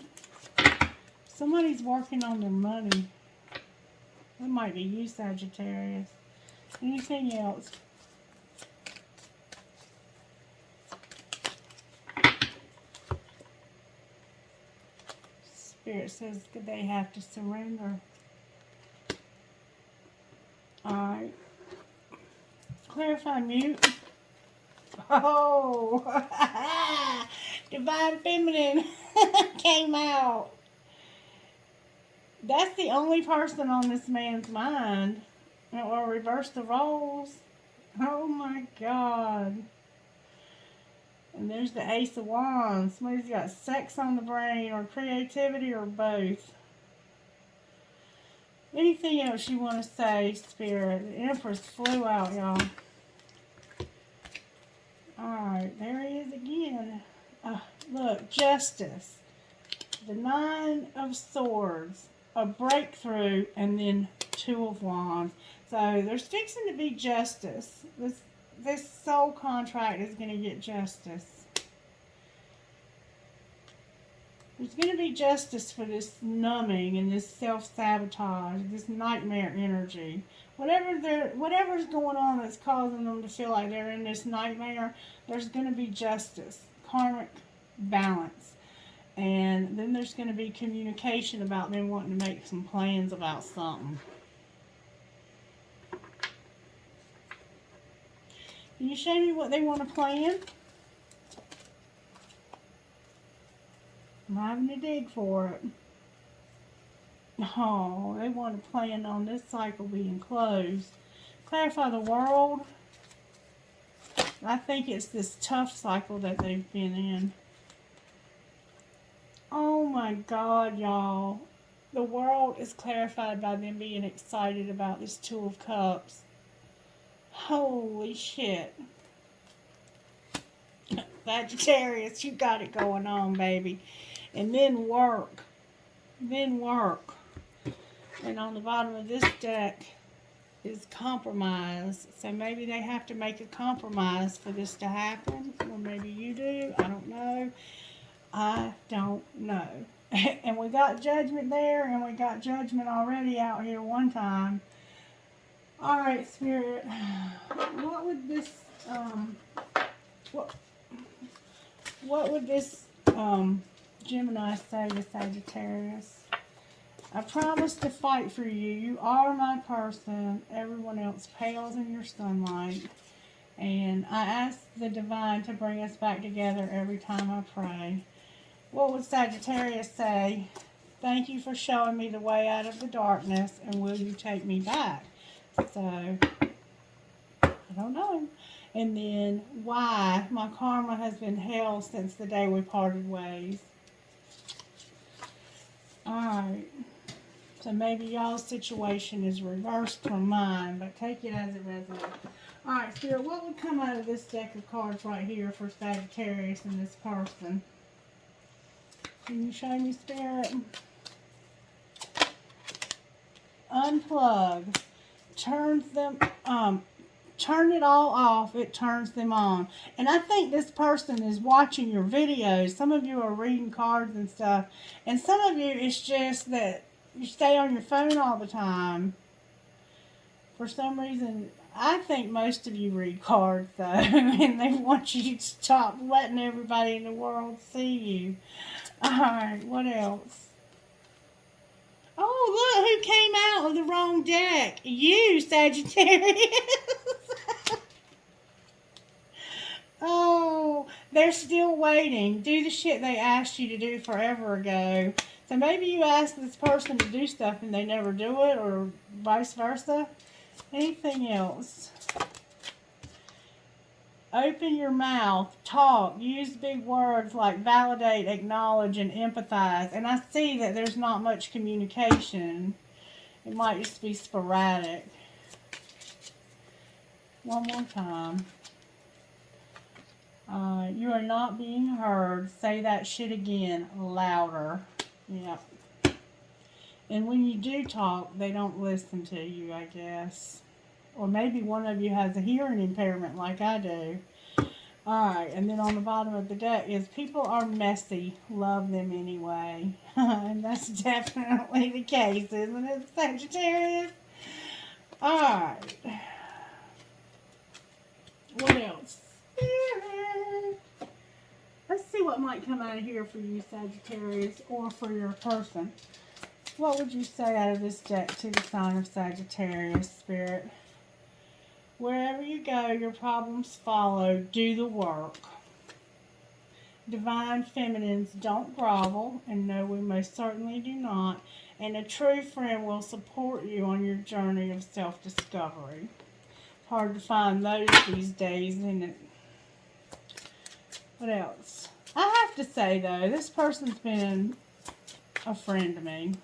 Speaker 1: Somebody's working on their money. That might be you, Sagittarius. Anything else? Spirit says that they have to surrender. Alright. Clarify mute. Oh! Divine Feminine came out. That's the only person on this man's mind. Or reverse the roles. Oh my God. And there's the Ace of Wands. Somebody's got sex on the brain or creativity or both. Anything else you want to say, Spirit? The Empress flew out, y'all. Alright, there he is again. Look, Justice. The Nine of Swords. A breakthrough, and then Two of Wands. So there's fixing to be justice. This soul contract is going to get justice. There's going to be justice for this numbing and this self-sabotage, this nightmare energy. Whatever's going on that's causing them to feel like they're in this nightmare, there's going to be justice, karmic balance. And then there's going to be communication about them wanting to make some plans about something. Can you show me what they want to plan? I'm having to dig for it. Oh, they want to plan on this cycle being closed. Clarify the world. I think it's this tough cycle that they've been in. Oh my God, y'all. The world is clarified by them being excited about this Two of Cups. Holy shit. Sagittarius, you got it going on, baby. And then work. Then work. And on the bottom of this deck is compromise. So maybe they have to make a compromise for this to happen. Or maybe you do. I don't know. I don't know. And we got judgment there, and we got judgment already out here one time. Alright, Spirit. What would this, what would this, Gemini say to Sagittarius? I promise to fight for you. You are my person. Everyone else pales in your sunlight. And I ask the divine to bring us back together every time I pray. What would Sagittarius say? Thank you for showing me the way out of the darkness, and will you take me back? So, I don't know. And then, why? My karma has been hell since the day we parted ways. Alright. So maybe y'all's situation is reversed from mine, but take it as it resonates. Alright, Spirit, what would come out of this deck of cards right here for Sagittarius and this person? Can you show me, Spirit? Unplug. Turns them, turn it all off. It turns them on. And I think this person is watching your videos. Some of you are reading cards and stuff. And some of you, it's just that you stay on your phone all the time. For some reason, I think most of you read cards, though. And they want you to stop letting everybody in the world see you. Alright, what else? Oh, look who came out of the wrong deck. You, Sagittarius. Oh, they're still waiting. Do the shit they asked you to do forever ago. So maybe you asked this person to do stuff and they never do it, or vice versa. Anything else? Open your mouth, talk, use big words like validate, acknowledge, and empathize. And I see that there's not much communication. It might just be sporadic. One more time. You are not being heard. Say that shit again, louder. Yep. And when you do talk, they don't listen to you, I guess. Or maybe one of you has a hearing impairment like I do. Alright, and then on the bottom of the deck is people are messy, love them anyway. And that's definitely the case, isn't it, Sagittarius? Alright. What else? Let's see what might come out of here for you, Sagittarius, or for your person. What would you say out of this deck to the sign of Sagittarius, Spirit? Wherever you go, your problems follow. Do the work. Divine feminines, don't grovel, and no, we most certainly do not. And a true friend will support you on your journey of self-discovery. Hard to find those these days, isn't it? What else? I have to say, though, this person's been a friend to me.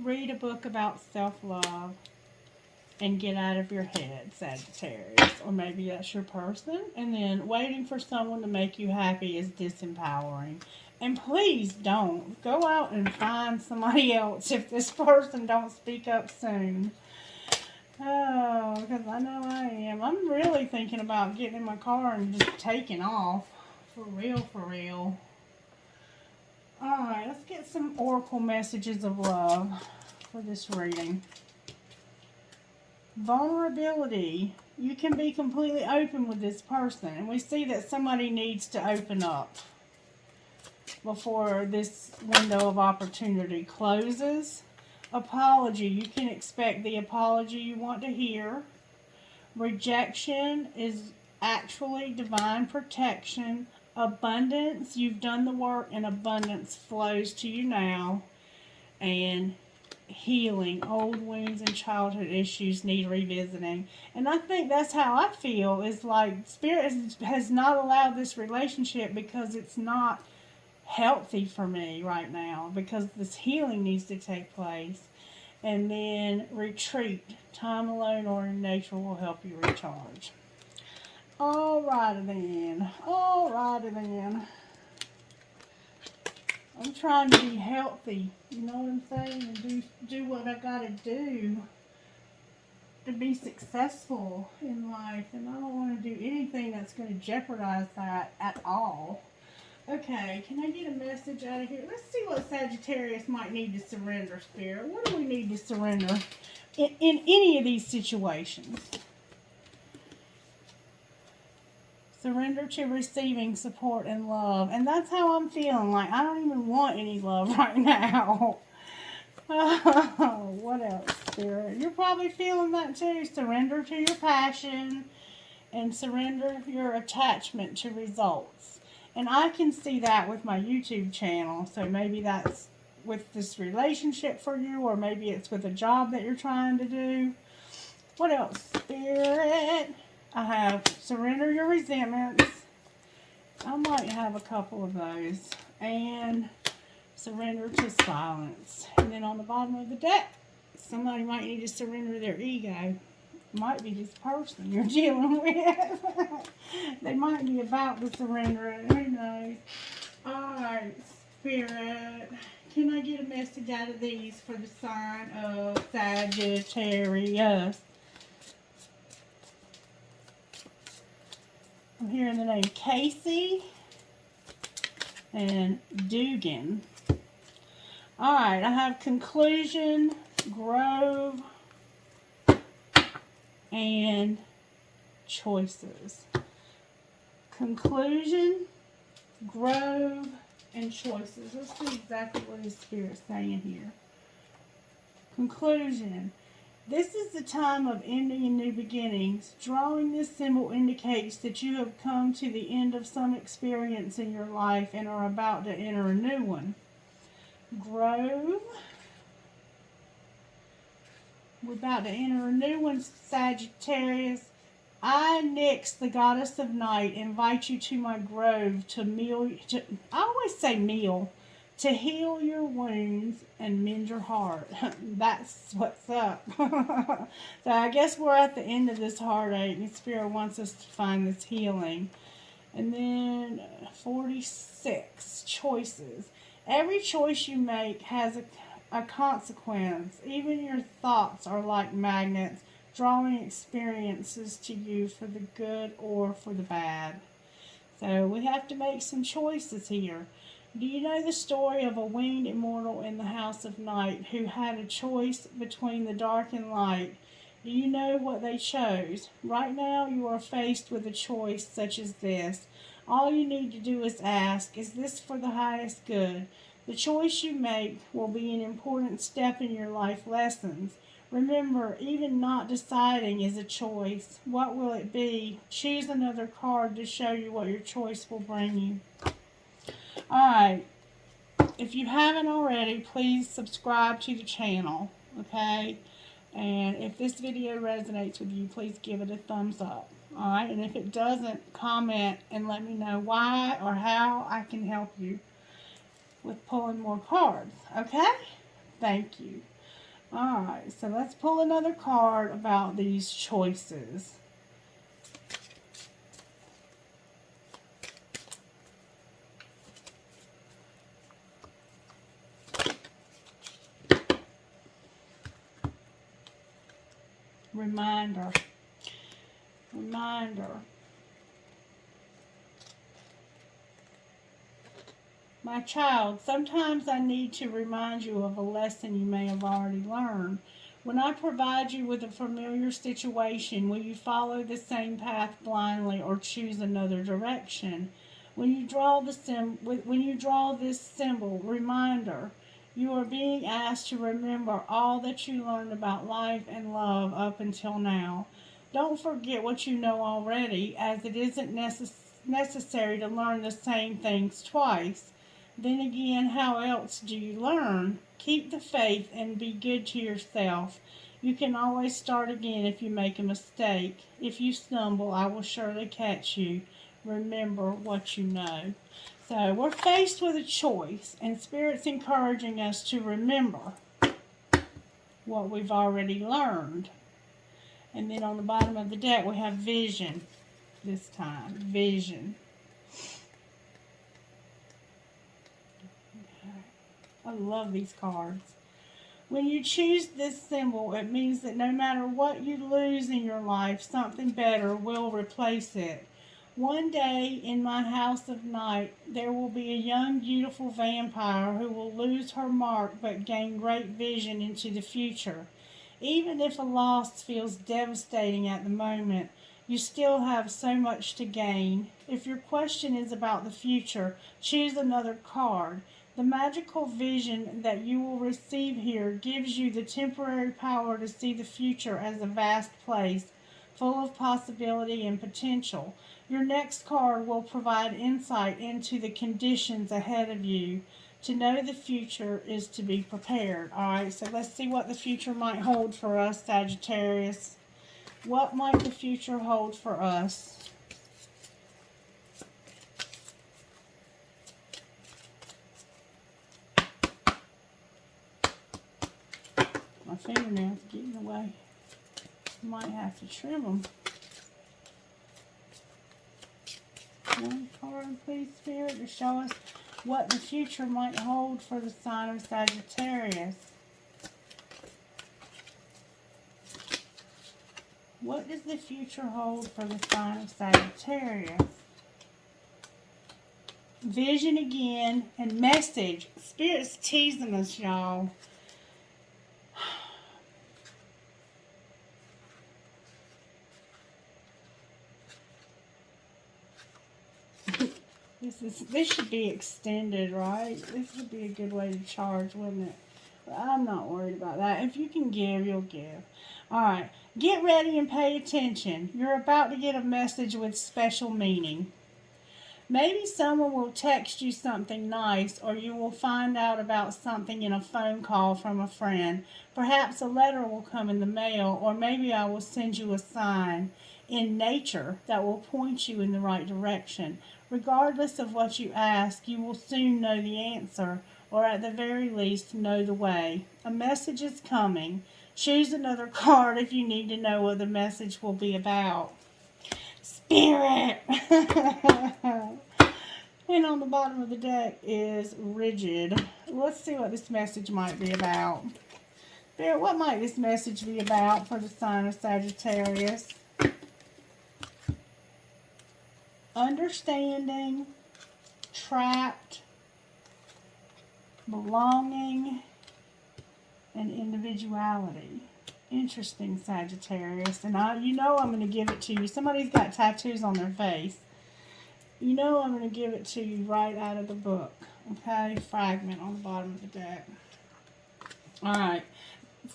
Speaker 1: Read a book about self-love and get out of your head, Sagittarius. Or maybe that's your person. And then waiting for someone to make you happy is disempowering. And please don't. Go out and find somebody else if this person don't speak up soon. Oh, because I know I am. I'm really thinking about getting in my car and just taking off. For real, for real. Alright, let's get some oracle messages of love for this reading. Vulnerability. You can be completely open with this person. And we see that somebody needs to open up before this window of opportunity closes. Apology. You can expect the apology you want to hear. Rejection is actually divine protection. Abundance, you've done the work and abundance flows to you now. And healing, old wounds and childhood issues need revisiting. And I think that's how I feel, is like Spirit has not allowed this relationship because it's not healthy for me right now, because this healing needs to take place. And then retreat. Time alone or in nature will help you recharge. Alrighty then. Alrighty then. I'm trying to be healthy. You know what I'm saying? And do what I gotta do to be successful in life. And I don't want to do anything that's going to jeopardize that at all. Okay, can I get a message out of here? Let's see what Sagittarius might need to surrender, Spirit. What do we need to surrender in any of these situations? Surrender to receiving support and love. And that's how I'm feeling. Like, I don't even want any love right now. Oh, what else, Spirit? You're probably feeling that too. Surrender to your passion and surrender your attachment to results. And I can see that with my YouTube channel. So maybe that's with this relationship for you, or maybe it's with a job that you're trying to do. What else, Spirit? I have surrender your resentments. I might have a couple of those. And surrender to silence. And then on the bottom of the deck, somebody might need to surrender their ego. Might be this person you're dealing with. They might be about to surrender it. Who knows? Alright, Spirit. Can I get a message out of these for the sign of Sagittarius? I'm hearing the name Casey and Dugan. Alright, I have conclusion, grove, and choices. Conclusion, grove, and choices. Let's see exactly what his Spirit's saying here. Conclusion. This is the time of ending and new beginnings. Drawing this symbol indicates that you have come to the end of some experience in your life and are about to enter a new one. Grove. We're about to enter a new one, Sagittarius. I, Nyx, the goddess of night, invite you to my grove to I always say meal, to heal your wounds and mend your heart. That's what's up. So I guess we're at the end of this heartache, and Spirit wants us to find this healing. And then 46, choices. Every choice you make has a consequence. Even your thoughts are like magnets, drawing experiences to you for the good or for the bad. So we have to make some choices here. Do you know the story of a winged immortal in the house of night who had a choice between the dark and light? Do you know what they chose? Right now you are faced with a choice such as this. All you need to do is ask, is this for the highest good? The choice you make will be an important step in your life lessons. Remember, even not deciding is a choice. What will it be? Choose another card to show you what your choice will bring you. Alright, if you haven't already, please subscribe to the channel, okay? And if this video resonates with you, please give it a thumbs up, alright? And if it doesn't, comment and let me know why or how I can help you with pulling more cards, okay? Thank you. Alright, so let's pull another card about these choices. Reminder. My child, sometimes I need to remind you of a lesson you may have already learned. When I provide you with a familiar situation, will you follow the same path blindly or choose another direction? When you draw this symbol, reminder, you are being asked to remember all that you learned about life and love up until now. Don't forget what you know already, as it isn't necessary to learn the same things twice. Then again, how else do you learn? Keep the faith and be good to yourself. You can always start again if you make a mistake. If you stumble, I will surely catch you. Remember what you know. So we're faced with a choice, and Spirit's encouraging us to remember what we've already learned. And then on the bottom of the deck, we have vision this time. Vision. I love these cards. When you choose this symbol, it means that no matter what you lose in your life, something better will replace it. One day in my house of night, there will be a young, beautiful vampire who will lose her mark but gain great vision into the future. Even if a loss feels devastating at the moment, you still have so much to gain. If your question is about the future, choose another card. The magical vision that you will receive here gives you the temporary power to see the future as a vast place, full of possibility and potential. Your next card will provide insight into the conditions ahead of you. To know the future is to be prepared. Alright, so let's see what the future might hold for us, Sagittarius. What might the future hold for us? My fingernails are getting in the way. Might have to trim them. One card, please, Spirit, to show us what the future might hold for the sign of Sagittarius. What does the future hold for the sign of Sagittarius? Vision again and message. Spirit's teasing us, y'all. This should be extended, right? This would be a good way to charge, wouldn't it? But I'm not worried about that. If you can give, you'll give. Alright, get ready and pay attention. You're about to get a message with special meaning. Maybe someone will text you something nice, or you will find out about something in a phone call from a friend. Perhaps a letter will come in the mail, or maybe I will send you a sign in nature that will point you in the right direction. Regardless of what you ask, you will soon know the answer, or at the very least know the way. A message is coming. Choose another card if you need to know what the message will be about. Spirit! And on the bottom of the deck is rigid. Let's see what this message might be about. Spirit, what might this message be about for the sign of Sagittarius? Understanding, trapped, belonging, and individuality. Interesting, Sagittarius. And you know I'm going to give it to you. Somebody's got tattoos on their face. You know I'm going to give it to you right out of the book. Okay? Fragment on the bottom of the deck. Alright.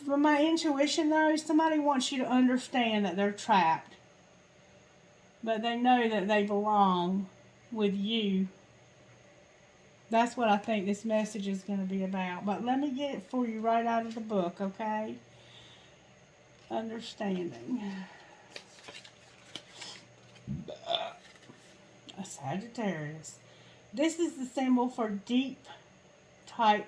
Speaker 1: For my intuition, though, somebody wants you to understand that they're trapped. But they know that they belong with you. That's what I think this message is going to be about. But let me get it for you right out of the book, okay? Understanding. A Sagittarius. This is the symbol for deep type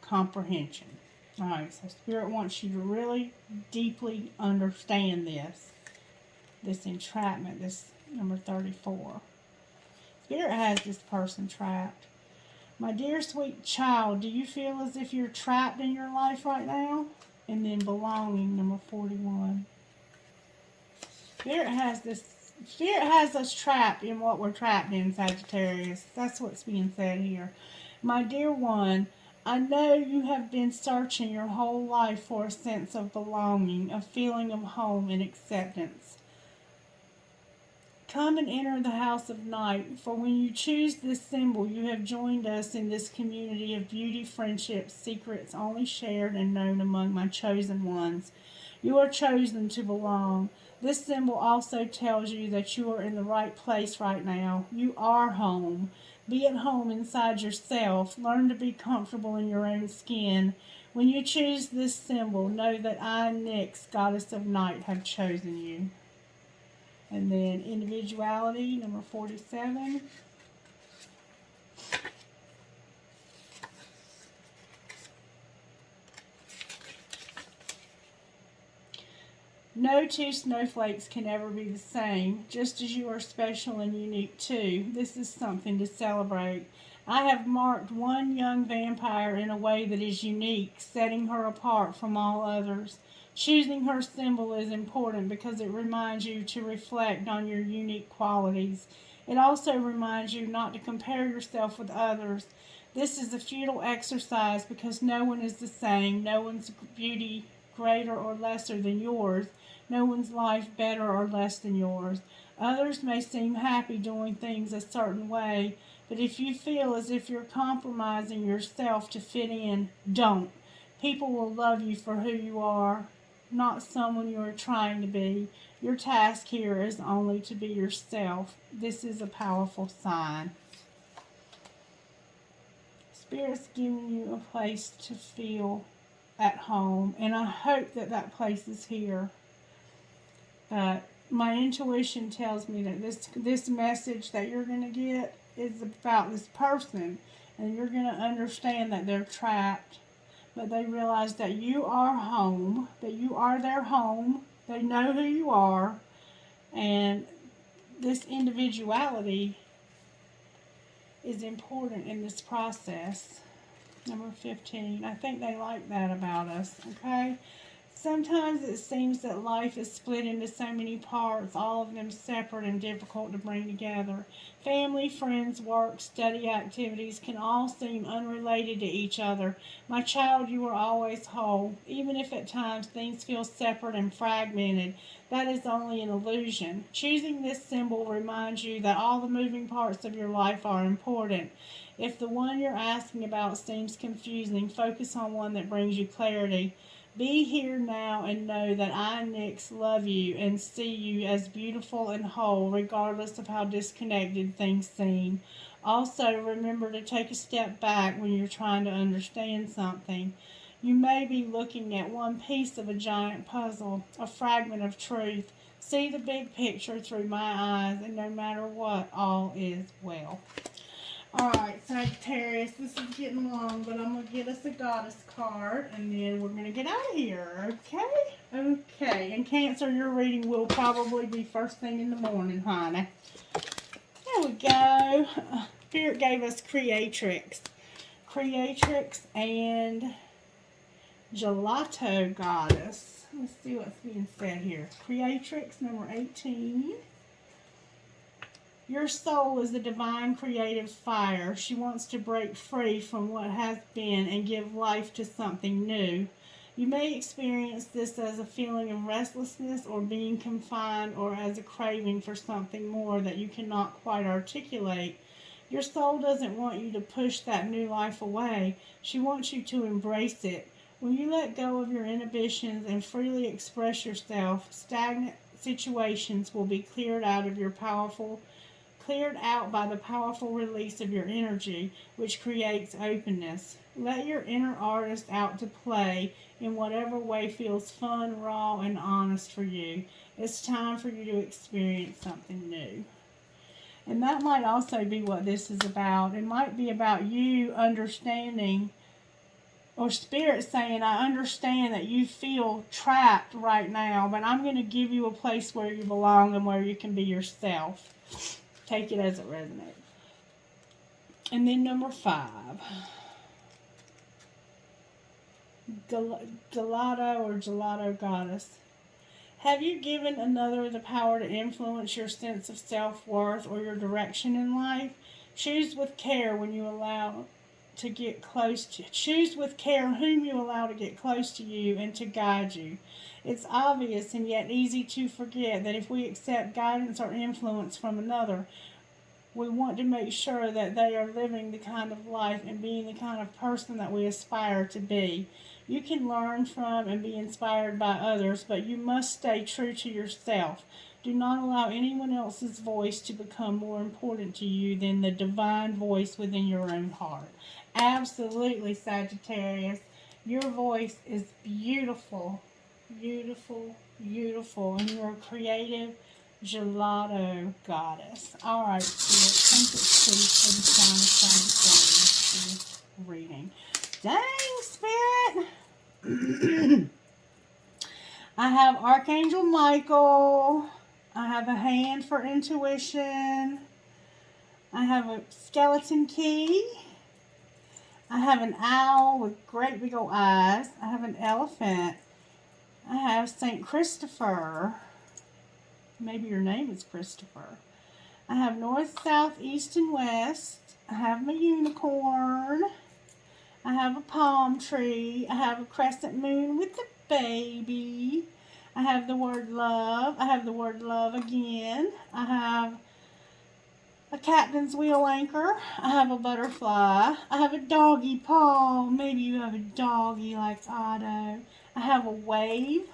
Speaker 1: comprehension. Alright, so Spirit wants you to really deeply understand this. This entrapment, this number 34. Spirit has this person trapped. My dear sweet child, do you feel as if you're trapped in your life right now? And then belonging, number 41. Spirit has us trapped in what we're trapped in, Sagittarius. That's what's being said here. My dear one, I know you have been searching your whole life for a sense of belonging, a feeling of home and acceptance. Come and enter the house of night, for when you choose this symbol, you have joined us in this community of beauty, friendship, secrets only shared and known among my chosen ones. You are chosen to belong. This symbol also tells you that you are in the right place right now. You are home. Be at home inside yourself. Learn to be comfortable in your own skin. When you choose this symbol, know that I, Nyx, Goddess of Night, have chosen you. And then individuality, number 47. No two snowflakes can ever be the same, just as you are special and unique too. This is something to celebrate. I have marked one young vampire in a way that is unique, setting her apart from all others. Choosing her symbol is important because it reminds you to reflect on your unique qualities. It also reminds you not to compare yourself with others. This is a futile exercise because no one is the same. No one's beauty greater or lesser than yours. No one's life better or less than yours. Others may seem happy doing things a certain way, but if you feel as if you're compromising yourself to fit in, don't. People will love you for who you are, not someone you are trying to be. Your task here is only to be yourself. This is a powerful sign. Spirit's giving you a place to feel at home, and I hope that that place is here. But my intuition tells me that this message that you're going to get is about this person, and you're going to understand that they're trapped, but they realize that you are home, that you are their home. They know who you are, and this individuality is important in this process. Number 15. I think they like that about us, okay? Sometimes it seems that life is split into so many parts, all of them separate and difficult to bring together. Family, friends, work, study activities can all seem unrelated to each other. My child, you are always whole. Even if at times things feel separate and fragmented, that is only an illusion. Choosing this symbol reminds you that all the moving parts of your life are important. If the one you're asking about seems confusing, focus on one that brings you clarity. Be here now and know that I, Nyx, love you and see you as beautiful and whole, regardless of how disconnected things seem. Also, remember to take a step back when you're trying to understand something. You may be looking at one piece of a giant puzzle, a fragment of truth. See the big picture through my eyes, and no matter what, all is well. Alright, Sagittarius, this is getting long, but I'm going to get us a goddess card, and then we're going to get out of here, okay? Okay, and Cancer, your reading will probably be first thing in the morning, honey. There we go. Spirit gave us Creatrix. Creatrix and Gelato Goddess. Let's see what's being said here. Creatrix, number 18. Your soul is a divine creative fire. She wants to break free from what has been and give life to something new. You may experience this as a feeling of restlessness or being confined, or as a craving for something more that you cannot quite articulate. Your soul doesn't want you to push that new life away. She wants you to embrace it. When you let go of your inhibitions and freely express yourself, stagnant situations will be cleared out by the powerful release of your energy, which creates openness. Let your inner artist out to play in whatever way feels fun, raw, and honest for you. It's time for you to experience something new. And that might also be what this is about. It might be about you understanding, or Spirit saying, I understand that you feel trapped right now, but I'm going to give you a place where you belong and where you can be yourself. Take it as it resonates. And then number 5. Gelato Goddess. Have you given another the power to influence your sense of self-worth or your direction in life? Choose with care when you allow to get close to choose with care whom you allow to get close to you and to guide you. It's obvious and yet easy to forget that if we accept guidance or influence from another, we want to make sure that they are living the kind of life and being the kind of person that we aspire to be. You can learn from and be inspired by others, but you must stay true to yourself. Do not allow anyone else's voice to become more important to you than the divine voice within your own heart. Absolutely, Sagittarius. Your voice is beautiful, beautiful, beautiful, and you're a creative gelato goddess. All right, Spirit, think it's true for the sign of Sagittarius for this reading. Dang, Spirit. I have Archangel Michael. I have a hand for intuition. I have a skeleton key. I have an owl with great big old eyes. I have an elephant. I have St. Christopher. Maybe your name is Christopher. I have north, south, east, and west. I have my unicorn. I have a palm tree. I have a crescent moon with the baby. I have the word love. I have the word love again. I have a captain's wheel anchor. I have a butterfly. I have a doggy paw. Maybe you have a doggy like Otto. I have a wave.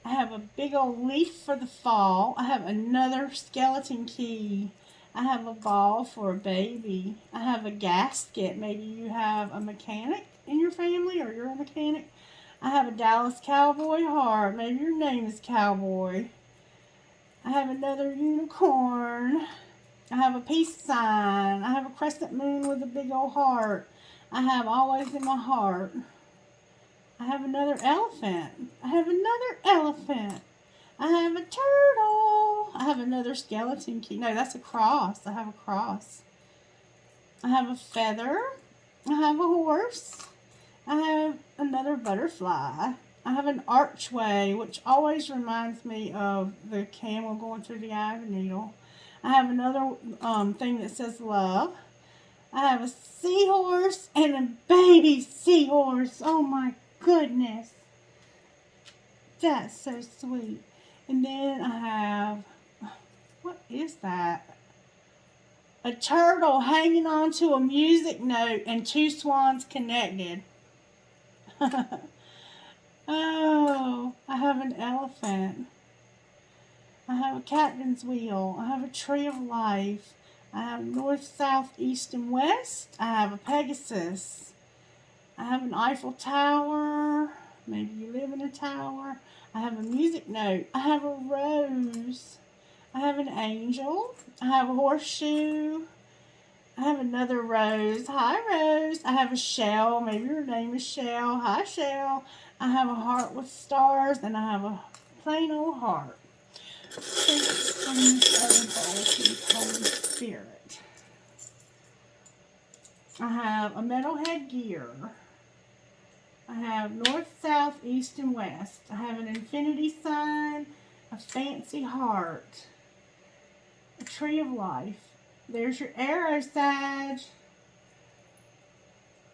Speaker 1: I have a big old leaf for the fall. I have another skeleton key. I have a ball for a baby. I have a gasket. Maybe you have a mechanic in your family or you're a mechanic. I have a Dallas Cowboy heart. Maybe your name is Cowboy. I have another unicorn. I have a peace sign. I have a crescent moon with a big old heart. I have always in my heart. I have another elephant. I have another elephant. I have a turtle. I have another skeleton key. No, that's a cross. I have a cross. I have a feather. I have a horse. I have another butterfly. I have an archway, which always reminds me of the camel going through the eye of a needle. I have another thing that says love. I have a seahorse and a baby seahorse. Oh my goodness. That's so sweet. And then I have, what is that? A turtle hanging on to a music note and two swans connected. Oh, I have an elephant. I have a captain's wheel. I have a tree of life. I have north, south, east, and west. I have a Pegasus. I have an Eiffel Tower. Maybe you live in a tower. I have a music note. I have a rose. I have an angel. I have a horseshoe. I have another rose. Hi, Rose. I have a shell. Maybe your name is Shell. Hi, Shell. I have a heart with stars, and I have a plain old heart. From this other bowl, please, Holy Spirit. I have a metalhead gear. I have north, south, east, and west. I have an infinity sign, a fancy heart, a tree of life. There's your arrow, Sag.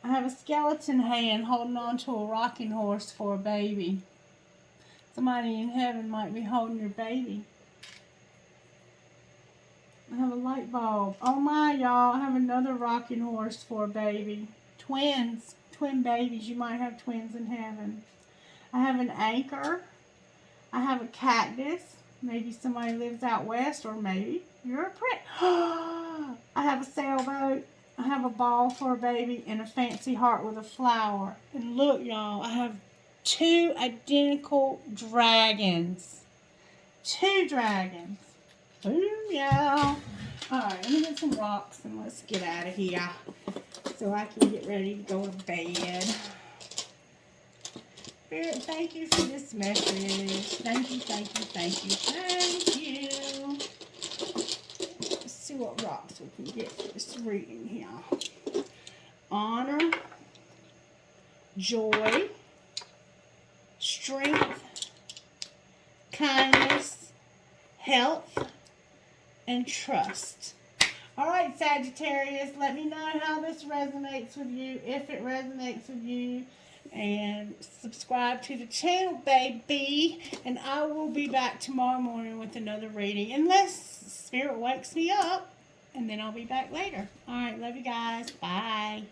Speaker 1: I have a skeleton hand holding on to a rocking horse for a baby. Somebody in heaven might be holding your baby. I have a light bulb. Oh my, y'all. I have another rocking horse for a baby. Twins. Twin babies. You might have twins in heaven. I have an anchor. I have a cactus. Maybe somebody lives out west, or maybe you're a prince. I have a sailboat. I have a ball for a baby and a fancy heart with a flower. And look, y'all, I have two identical dragons. Two dragons. Ooh, yeah. Alright, let me get some rocks and let's get out of here so I can get ready to go to bed. Spirit, thank you for this message. Thank you, thank you, thank you, thank you. Let's see what rocks we can get for this reading here. Honor, joy, strength, kindness, health, and trust. Alright, Sagittarius, let me know how this resonates with you, if it resonates with you. And subscribe to the channel, baby. And I will be back tomorrow morning with another reading. Unless Spirit wakes me up. And then I'll be back later. Alright, love you guys. Bye.